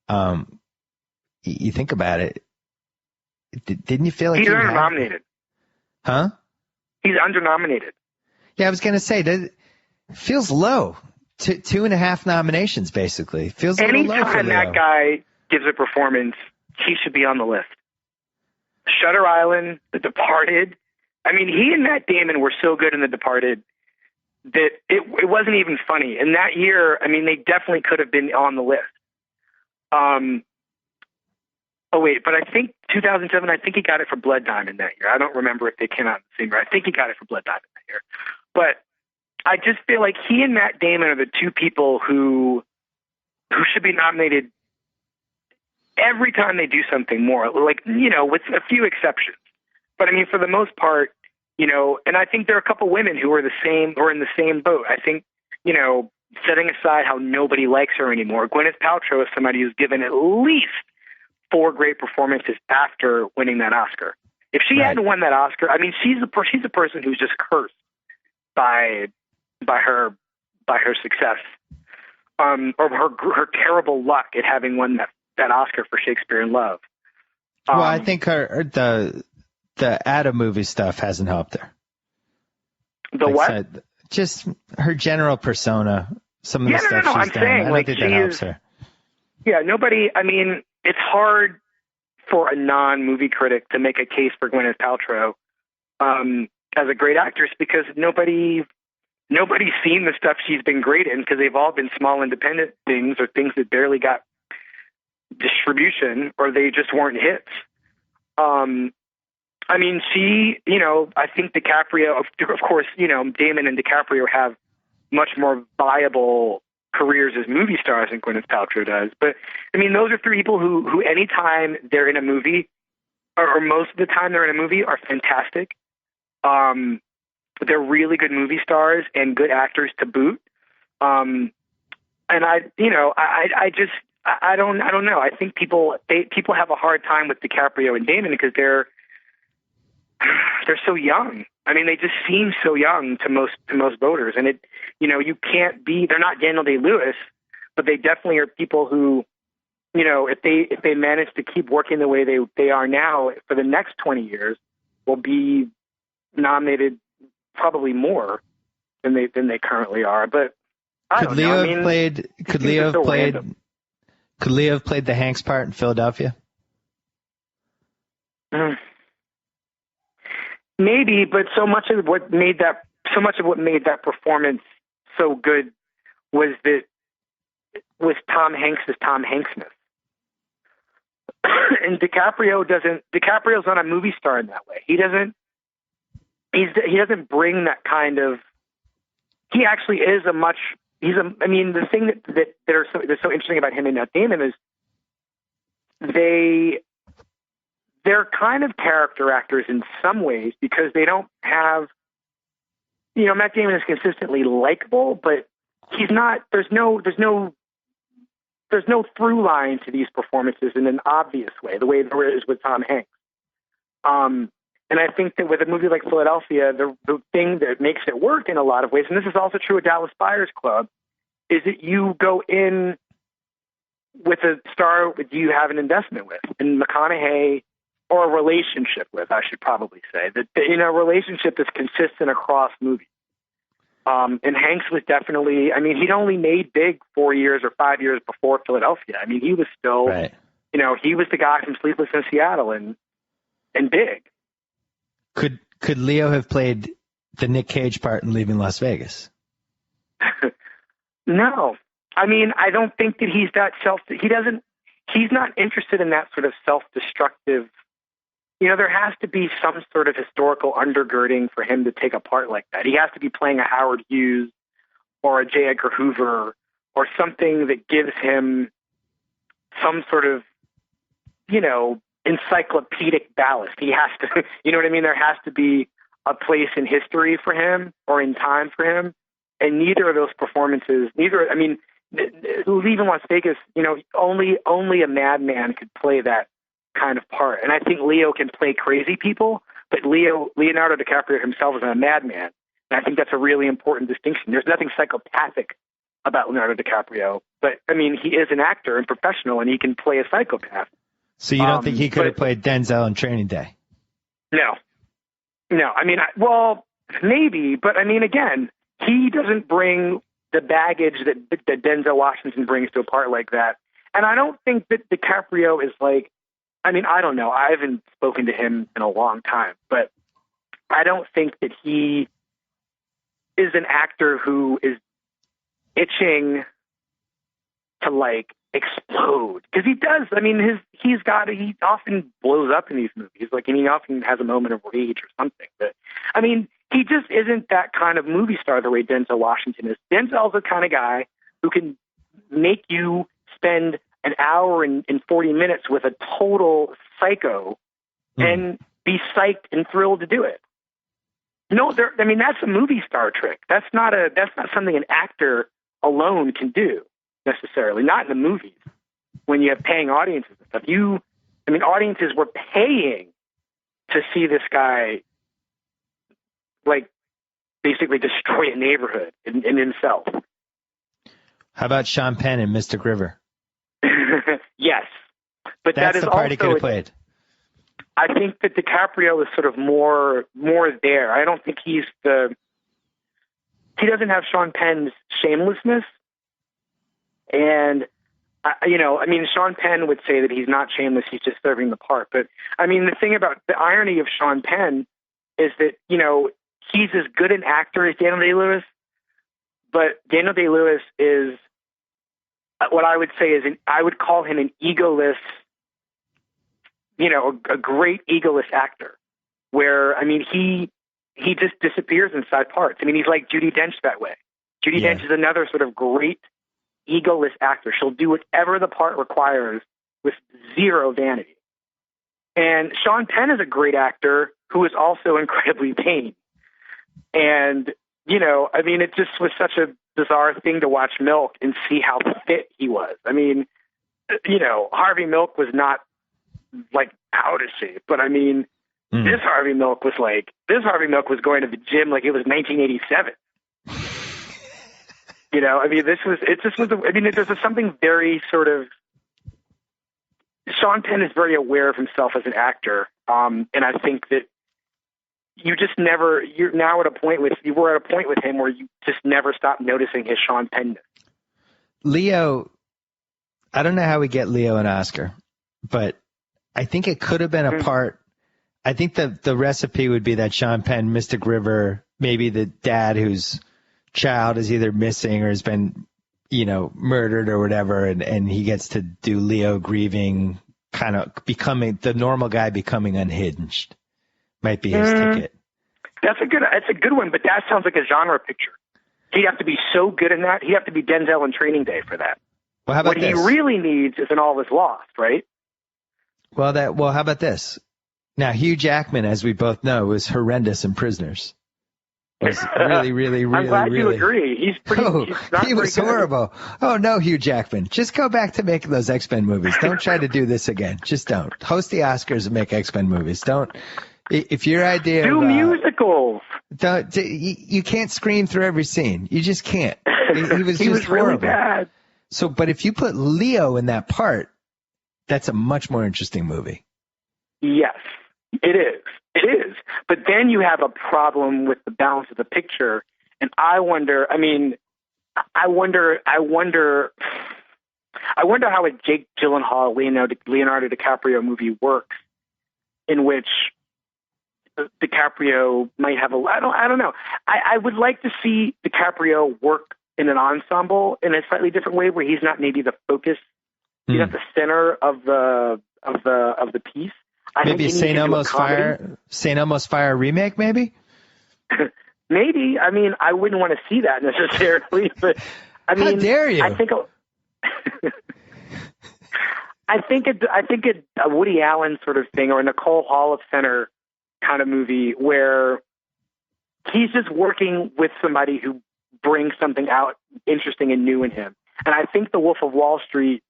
You think about it. Didn't you feel like he's under-nominated? Huh? He's under-nominated. Yeah, I was going to say, that feels low. 2.5 nominations, basically. Feels a little low for Leo. Anytime that guy gives a performance, he should be on the list. Shutter Island, The Departed. I mean, he and Matt Damon were so good in The Departed that it wasn't even funny. And that year, I mean, they definitely could have been on the list. But I think 2007, I think he got it for Blood Diamond that year. I don't remember if they came out the same year. I think he got it for Blood Diamond that year. But I just feel like he and Matt Damon are the two people who should be nominated every time they do something more, like, you know, with a few exceptions. But I mean, for the most part, you know, and I think there are a couple women who are in the same boat. I think, you know, setting aside how nobody likes her anymore, Gwyneth Paltrow is somebody who's given at least 4 great performances after winning that Oscar. If she hadn't won that Oscar, I mean, she's a person who's just cursed by her success, or her terrible luck at having won that Oscar for Shakespeare in Love. Well, I think the Adam movie stuff hasn't helped her. The what? Just her general persona some of the stuff I'm she's done. saying, I don't like, think she that helps is, her. Yeah, nobody, I mean, it's hard for a non-movie critic to make a case for Gwyneth Paltrow as a great actress because nobody's seen the stuff she's been great in because they've all been small independent things or things that barely got distribution or they just weren't hits. I mean, I think DiCaprio, of course, Damon and DiCaprio have much more viable careers as movie stars than Gwyneth Paltrow does. But, I mean, those are three people who anytime they're in a movie, or most of the time they're in a movie, are fantastic. They're really good movie stars and good actors to boot. And I don't know. I think people have a hard time with DiCaprio and Damon because they're so young. I mean, they just seem so young to most voters, and you can't be. They're not Daniel Day-Lewis, but they definitely are people who, if they manage to keep working the way they are now for the next 20 years, will be nominated probably more than they currently are. But I don't know. Could Leo have played the Hanks part in Philadelphia? Maybe, but so much of what made that performance so good was Tom Hanks' Tom Hanksness. And DiCaprio's not a movie star in that way. He doesn't bring that kind of. He actually is the thing that's so interesting about him and Matt Damon is they're kind of character actors in some ways because they don't have, Matt Damon is consistently likable, but he's not, there's no through line to these performances in an obvious way, the way there is with Tom Hanks. And I think that with a movie like Philadelphia, the thing that makes it work in a lot of ways, and this is also true of Dallas Buyers Club, is that you go in with a star that you have an investment with. And McConaughey, or a relationship with, I should probably say, that in a relationship that's consistent across movies. And Hanks was definitely, he'd only made big 4 years or 5 years before Philadelphia. I mean, he was still, right. He was the guy from Sleepless in Seattle and big. Could Leo have played the Nick Cage part in Leaving Las Vegas? No. I don't think that he's not interested in that sort of self-destructive. There has to be some sort of historical undergirding for him to take a part like that. He has to be playing a Howard Hughes or a J. Edgar Hoover or something that gives him some sort of, encyclopedic ballast. He has to, there has to be a place in history for him or in time for him. And neither of those performances, Leaving Las Vegas, only a madman could play that kind of part. And I think Leo can play crazy people, but Leonardo DiCaprio himself is not a madman. And I think that's a really important distinction. There's nothing psychopathic about Leonardo DiCaprio, but he is an actor and professional and he can play a psychopath. So you don't think he could have played Denzel in Training Day? No. Well, maybe, but again, he doesn't bring the baggage that Denzel Washington brings to a part like that. And I don't think that DiCaprio is like, I don't know. I haven't spoken to him in a long time, but I don't think that he is an actor who is itching to explode. Because he does. He often blows up in these movies. And he often has a moment of rage or something. But he just isn't that kind of movie star the way Denzel Washington is. Denzel's the kind of guy who can make you spend an hour and 40 minutes with a total psycho and be psyched and thrilled to do it. No, that's a movie star trick. That's not something an actor alone can do necessarily, not in the movies when you have paying audiences and stuff. Audiences were paying to see this guy basically destroy a neighborhood in himself. How about Sean Penn and Mystic River? Yes, but that's that is the part also, he could have played. I think that DiCaprio is sort of more there. I don't think he doesn't have Sean Penn's shamelessness, And, Sean Penn would say that he's not shameless, he's just serving the part. But, the thing about the irony of Sean Penn is that, he's as good an actor as Daniel Day-Lewis, but Daniel Day-Lewis is what I would say is I would call him an egoless, a great egoless actor, where, he just disappears inside parts. He's like Judi Dench that way. Judi Dench is another sort of great egoless actor. She'll do whatever the part requires with zero vanity. And Sean Penn is a great actor who is also incredibly vain. And, it just was such a bizarre thing to watch Milk and see how fit he was. Harvey Milk was not like out of shape, but this Harvey Milk was going to the gym like it was 1987. There's something very sort of, Sean Penn is very aware of himself as an actor. And I think that you were at a point with him where you just never stop noticing his Sean Penn. Leo, I don't know how we get Leo an Oscar, but I think it could have been a part. I think the recipe would be that Sean Penn, Mystic River, maybe the dad whose child is either missing or has been, murdered or whatever, and he gets to do Leo grieving, kind of becoming the normal guy, becoming unhinged. Might be his ticket. That's a good one, but that sounds like a genre picture. He'd have to be so good in that. He'd have to be Denzel in Training Day for that. Well, how about what this? He really needs is an All Is Lost, right? Well, how about this? Now, Hugh Jackman, as we both know, was horrendous in Prisoners. Was really, really, really, I'm glad you agree. He's pretty. He was horrible. Oh no, Hugh Jackman, just go back to making those X-Men movies. Don't try to do this again. Just don't. Host the Oscars and make X-Men movies. Don't. If your idea do musicals. Don't. You can't scream through every scene. You just can't. He was just horrible. Really bad. So, but if you put Leo in that part, that's a much more interesting movie. Yes, it is. It is. But then you have a problem with the balance of the picture. And I wonder how a Jake Gyllenhaal, Leonardo DiCaprio movie works, in which DiCaprio might have I don't know. I would like to see DiCaprio work in an ensemble in a slightly different way, where he's not maybe the focus, he's not the center of the piece. Maybe a St. Elmo's Fire remake, maybe? Maybe. I wouldn't want to see that necessarily, but how dare you? I think a Woody Allen sort of thing, or a Nicole Hall of Center kind of movie, where he's just working with somebody who brings something out interesting and new in him. And I think The Wolf of Wall Street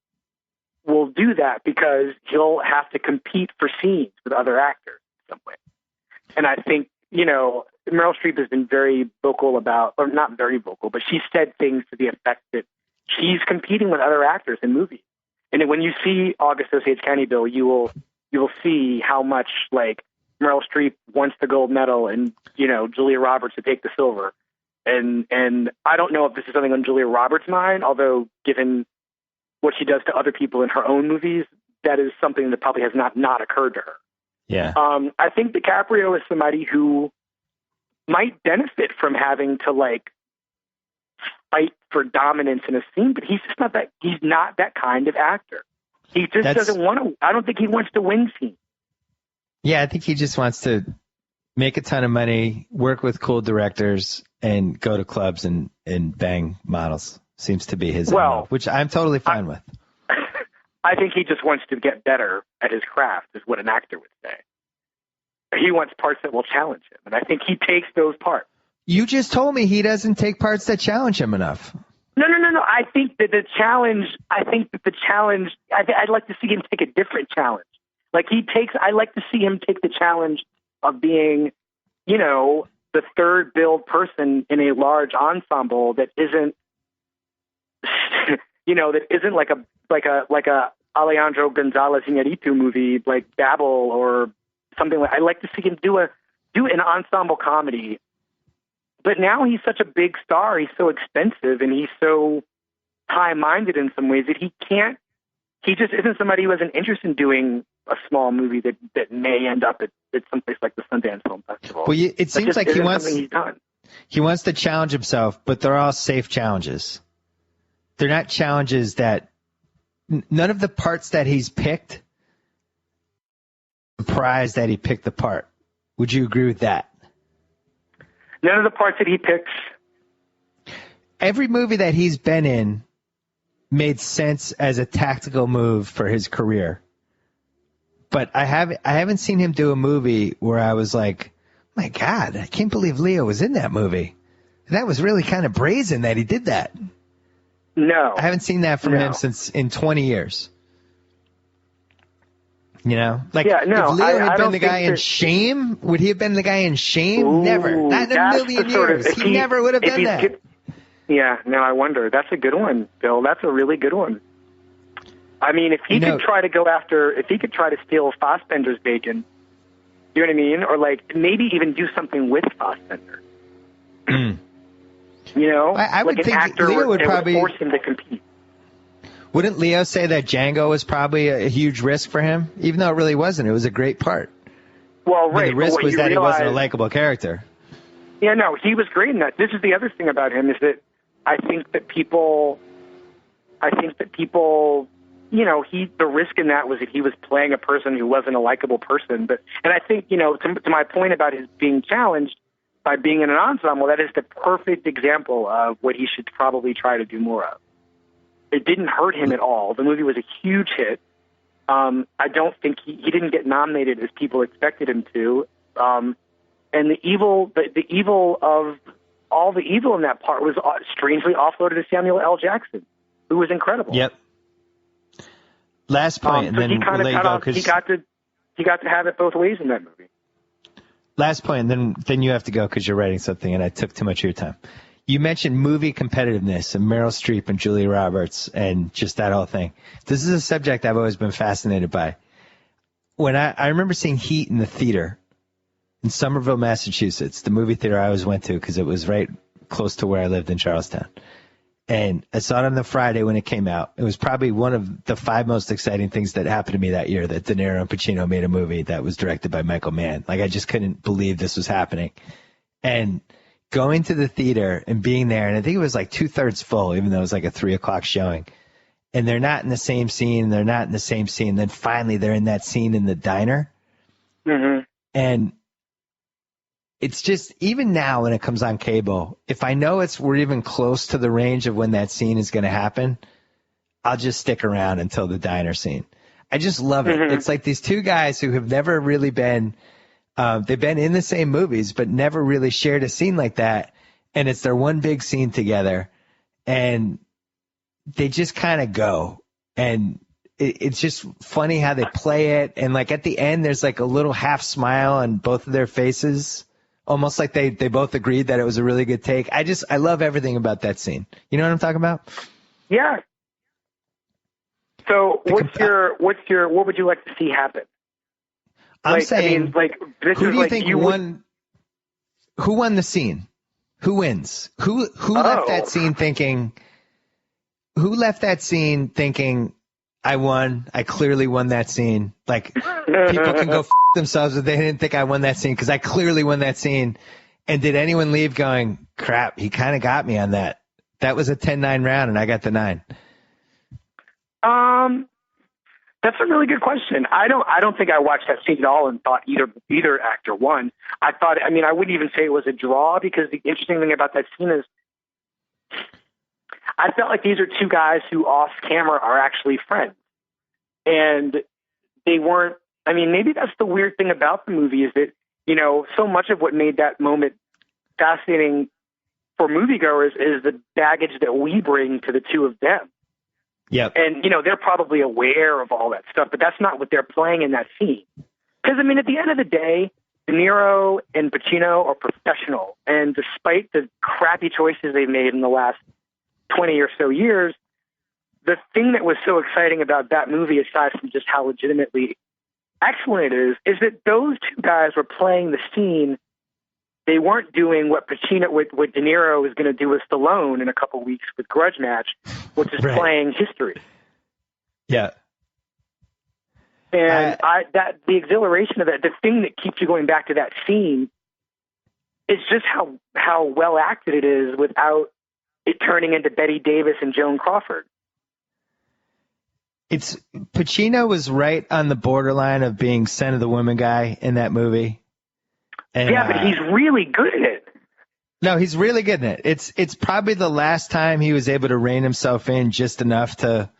will do that, because he'll have to compete for scenes with other actors in some way. And I think, Meryl Streep has been very vocal about, or not very vocal, but she said things to the effect that she's competing with other actors in movies. And when you see August Osage County Bill, you will see how much like Meryl Streep wants the gold medal and, Julia Roberts to take the silver. And I don't know if this is something on Julia Roberts' mind, although given what she does to other people in her own movies, that is something that probably has not occurred to her. Yeah. I think DiCaprio is somebody who might benefit from having to fight for dominance in a scene, but he's just not that kind of actor. He just doesn't want to. I don't think he wants to win scenes. Yeah, I think he just wants to make a ton of money, work with cool directors, and go to clubs and bang models. Seems to be his MO, which I'm totally fine with. I think he just wants to get better at his craft, is what an actor would say. He wants parts that will challenge him, and I think he takes those parts. You just told me he doesn't take parts that challenge him enough. No. I think that the challenge, I'd like to see him take a different challenge. I like to see him take the challenge of being, the third billed person in a large ensemble that isn't, that isn't like a Alejandro Gonzalez Iñárritu movie like Babel or something like. I like to see him do an ensemble comedy. But now he's such a big star. He's so expensive, and he's so high-minded in some ways that he just isn't somebody who has an interest in doing a small movie that may end up at someplace like the Sundance Film Festival. Well, it seems like he wants to challenge himself, but they're all safe challenges. They're not challenges that none of the parts that he's picked, surprised that he picked the part. Would you agree with that? None of the parts that he picks. Every movie that he's been in made sense as a tactical move for his career. But I haven't seen him do a movie where I was like, my God, I can't believe Leo was in that movie. That was really kind of brazen that he did that. No. I haven't seen that from him since in 20 years. You know? Like, if Leo had been the guy in Shame, would he have been the guy in Shame? Ooh, never. Not in a million years. He never would have done that. I wonder. That's a good one, Bill. That's a really good one. I mean, if he could try to steal Fassbender's bacon, you know what I mean? Or like maybe even do something with Fassbender. You know? I would like think an actor Leo would probably force him to compete. Wouldn't Leo say that Django was probably a huge risk for him? Even though it really wasn't. It was a great part. Well, right. The risk was that he wasn't a likable character. Yeah, no, he was great in that. This is the other thing about him is that I think that people, you know, the risk in that was that he was playing a person who wasn't a likable person. And I think, you know, to my point about his being challenged by being in an ensemble, that is the perfect example of what he should probably try to do more of. It didn't hurt him at all. The movie was a huge hit. I don't think he didn't get nominated as people expected him to. And the evil of all the evil in that part was strangely offloaded to Samuel L. Jackson, who was incredible. Yep. Last point, and then he got to have it both ways in that movie. Last point, and then you have to go because you're writing something, and I took too much of your time. You mentioned movie competitiveness and Meryl Streep and Julia Roberts and just that whole thing. This is a subject I've always been fascinated by. When I remember seeing Heat in the theater in Somerville, Massachusetts, the movie theater I always went to because it was right close to where I lived in Charlestown. And I saw it on the Friday when it came out. It was probably one of the 5 most exciting things that happened to me that year, that De Niro and Pacino made a movie that was directed by Michael Mann. Like, I just couldn't believe this was happening. And going to the theater and being there, and I think it was like 2/3 full, even though it was like a 3:00 showing. And they're not in the same scene. They're not in the same scene. Then finally they're in that scene in the diner. Mm-hmm. And it's just, even now when it comes on cable, if I know we're even close to the range of when that scene is going to happen, I'll just stick around until the diner scene. I just love it. Mm-hmm. It's like these two guys who have never really been, they've been in the same movies, but never really shared a scene like that. And it's their one big scene together. And they just kind of go. And it's just funny how they play it. And like at the end, there's like a little half smile on both of their faces. Almost like they both agreed that it was a really good take. I love everything about that scene. You know what I'm talking about? Yeah. So what would you like to see happen? I'm saying, who do you think won? Who won the scene? Who wins? Who left that scene thinking? Who left that scene thinking, I won. I clearly won that scene. Like, people can go themselves if they didn't think I won that scene because I clearly won that scene. And did anyone leave going, crap, he kind of got me on that. That was a 10-9 round and I got the 9. That's a really good question. I don't think I watched that scene at all and thought either actor won. I wouldn't even say it was a draw because the interesting thing about that scene is I felt like these are two guys who off camera are actually friends. And they weren't, maybe that's the weird thing about the movie is that, you know, so much of what made that moment fascinating for moviegoers is the baggage that we bring to the two of them. Yep. And, you know, they're probably aware of all that stuff, but that's not what they're playing in that scene. Because, at the end of the day, De Niro and Pacino are professional. And despite the crappy choices they've made in the last 20 or so years, the thing that was so exciting about that movie, aside from just how legitimately excellent it is that those two guys were playing the scene they weren't doing what what De Niro is going to do with Stallone in a couple weeks with Grudge Match, which is playing history. Yeah. And the exhilaration of that, the thing that keeps you going back to that scene, is just how well acted it is without it turning into Betty Davis and Joan Crawford. Pacino was right on the borderline of being Scent of the Woman guy in that movie. And, yeah, but he's really good at it. No, he's really good at it. It's probably the last time he was able to rein himself in just enough to,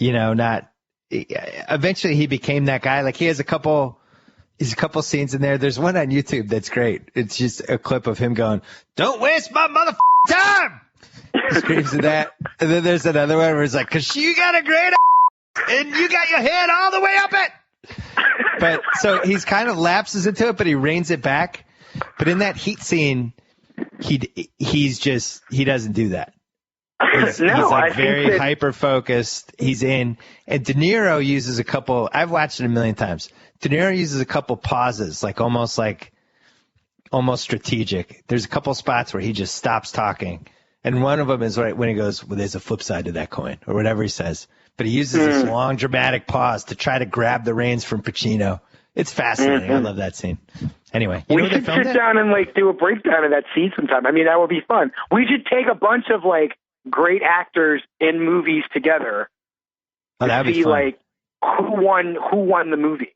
not. Eventually, he became that guy. Like, he has a couple scenes in there. There's one on YouTube that's great. It's just a clip of him going, "Don't waste my motherfucking time." He screams at that. And then there's another one where he's like, "'Cause you got a great and you got your head all the way up it." But so he's kind of lapses into it, but he reins it back. But in that Heat scene, he doesn't do that. He's like very hyper focused. He's in, and De Niro uses a couple. I've watched it a million times. De Niro uses a couple pauses, like almost strategic. There's a couple spots where he just stops talking, and one of them is right when he goes, "Well, there's a flip side to that coin," or whatever he says. But he uses this long, dramatic pause to try to grab the reins from Pacino. It's fascinating. I love that scene. Anyway, we should sit down and do a breakdown of that scene sometime. I mean, that would be fun. We should take a bunch of great actors in movies together to see who won the movie.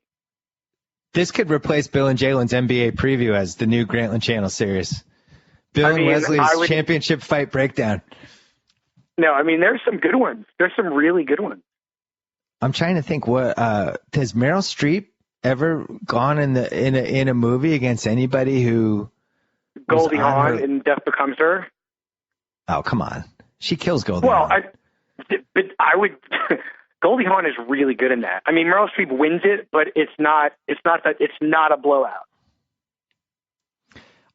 This could replace Bill and Jalen's NBA preview as the new Grantland Channel series. Bill and Wesley's championship fight breakdown. No, I mean, there's some good ones. There's some really good ones. I'm trying to think what has Meryl Streep ever gone in a movie against anybody who Goldie Hawn in Death Becomes Her? Oh, come on. She kills Goldie Hawn. But I would Goldie Hawn is really good in that. I mean, Meryl Streep wins it, but it's not a blowout.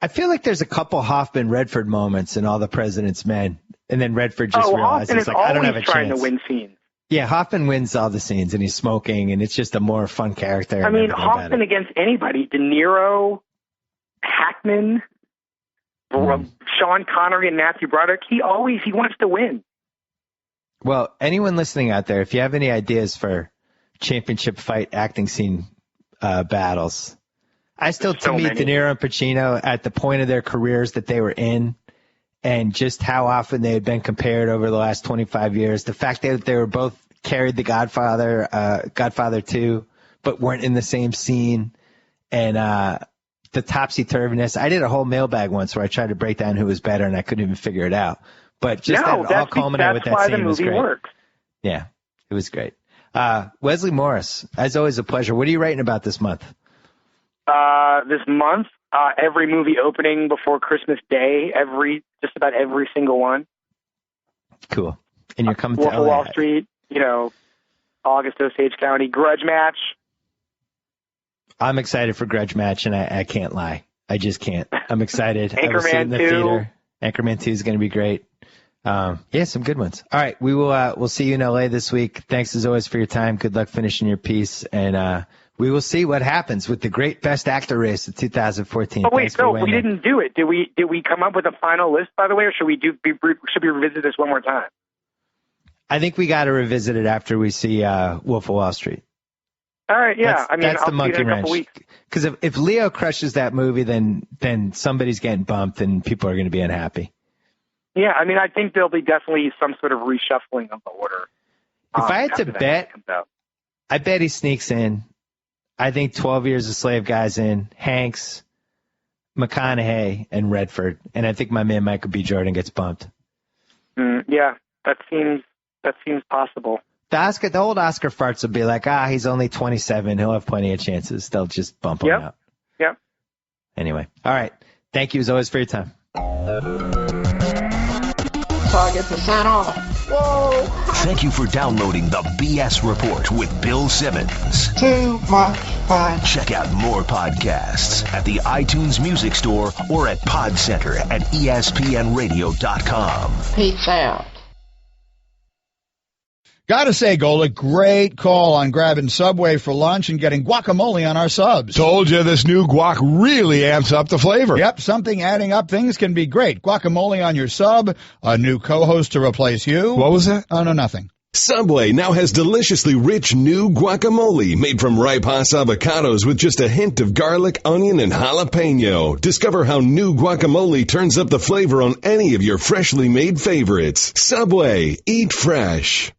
I feel like there's a couple Hoffman Redford moments in All the President's Men, and then Redford just realizes I don't have a chance. Trying to win scenes. Yeah, Hoffman wins all the scenes, and he's smoking, and it's just a more fun character. I mean, Hoffman against anybody: De Niro, Hackman, Sean Connery, and Matthew Broderick. He wants to win. Well, anyone listening out there, if you have any ideas for championship fight acting scene battles, to me, De Niro and Pacino at the point of their careers that they were in, and just how often they had been compared over the last 25 years. The fact that they were both carried The Godfather, Godfather 2, but weren't in the same scene, and the topsy-turviness. I did a whole mailbag once where I tried to break down who was better, and I couldn't even figure it out. But just all culminated with that scene was great. Works. Yeah, it was great. Wesley Morris, as always, a pleasure. What are you writing about this month? This month, every movie opening before Christmas Day, just about every single one. Cool. And you're coming Wolf to of LA. Wall Street, August Osage County, Grudge Match. I'm excited for Grudge Match, and I can't lie. I just can't. I'm excited. I will see it in the 2. theater. Anchorman 2 is going to be great. Yeah, some good ones. All right, we'll see you in LA this week. Thanks as always for your time. Good luck finishing your piece, and we will see what happens with the great Best Actor race of 2014. Oh wait, we didn't do it. Did we come up with a final list, by the way, or should we revisit this one more time? I think we got to revisit it after we see Wolf of Wall Street. All right, yeah. That's the monkey wrench. Because if Leo crushes that movie, then somebody's getting bumped and people are going to be unhappy. Yeah, I think there'll be definitely some sort of reshuffling of the order. If I had to bet, I bet he sneaks in. I think 12 Years a Slave guy's in. Hanks, McConaughey, and Redford. And I think my man Michael B. Jordan gets bumped. Yeah, that seems possible. The old Oscar farts will be like, he's only 27. He'll have plenty of chances. They'll just bump him out. Yep. Anyway. All right. Thank you as always for your time. Target percent off. Whoa. Thank you for downloading the BS Report with Bill Simmons. Too much fun. Check out more podcasts at the iTunes Music Store or at PodCenter at ESPNRadio.com. Peace out. Gotta say, Golick, great call on grabbing Subway for lunch and getting guacamole on our subs. Told you this new guac really amps up the flavor. Yep, something adding up things can be great. Guacamole on your sub, a new co-host to replace you. What was that? Oh, no, nothing. Subway now has deliciously rich new guacamole made from ripe Hass avocados with just a hint of garlic, onion, and jalapeno. Discover how new guacamole turns up the flavor on any of your freshly made favorites. Subway, eat fresh.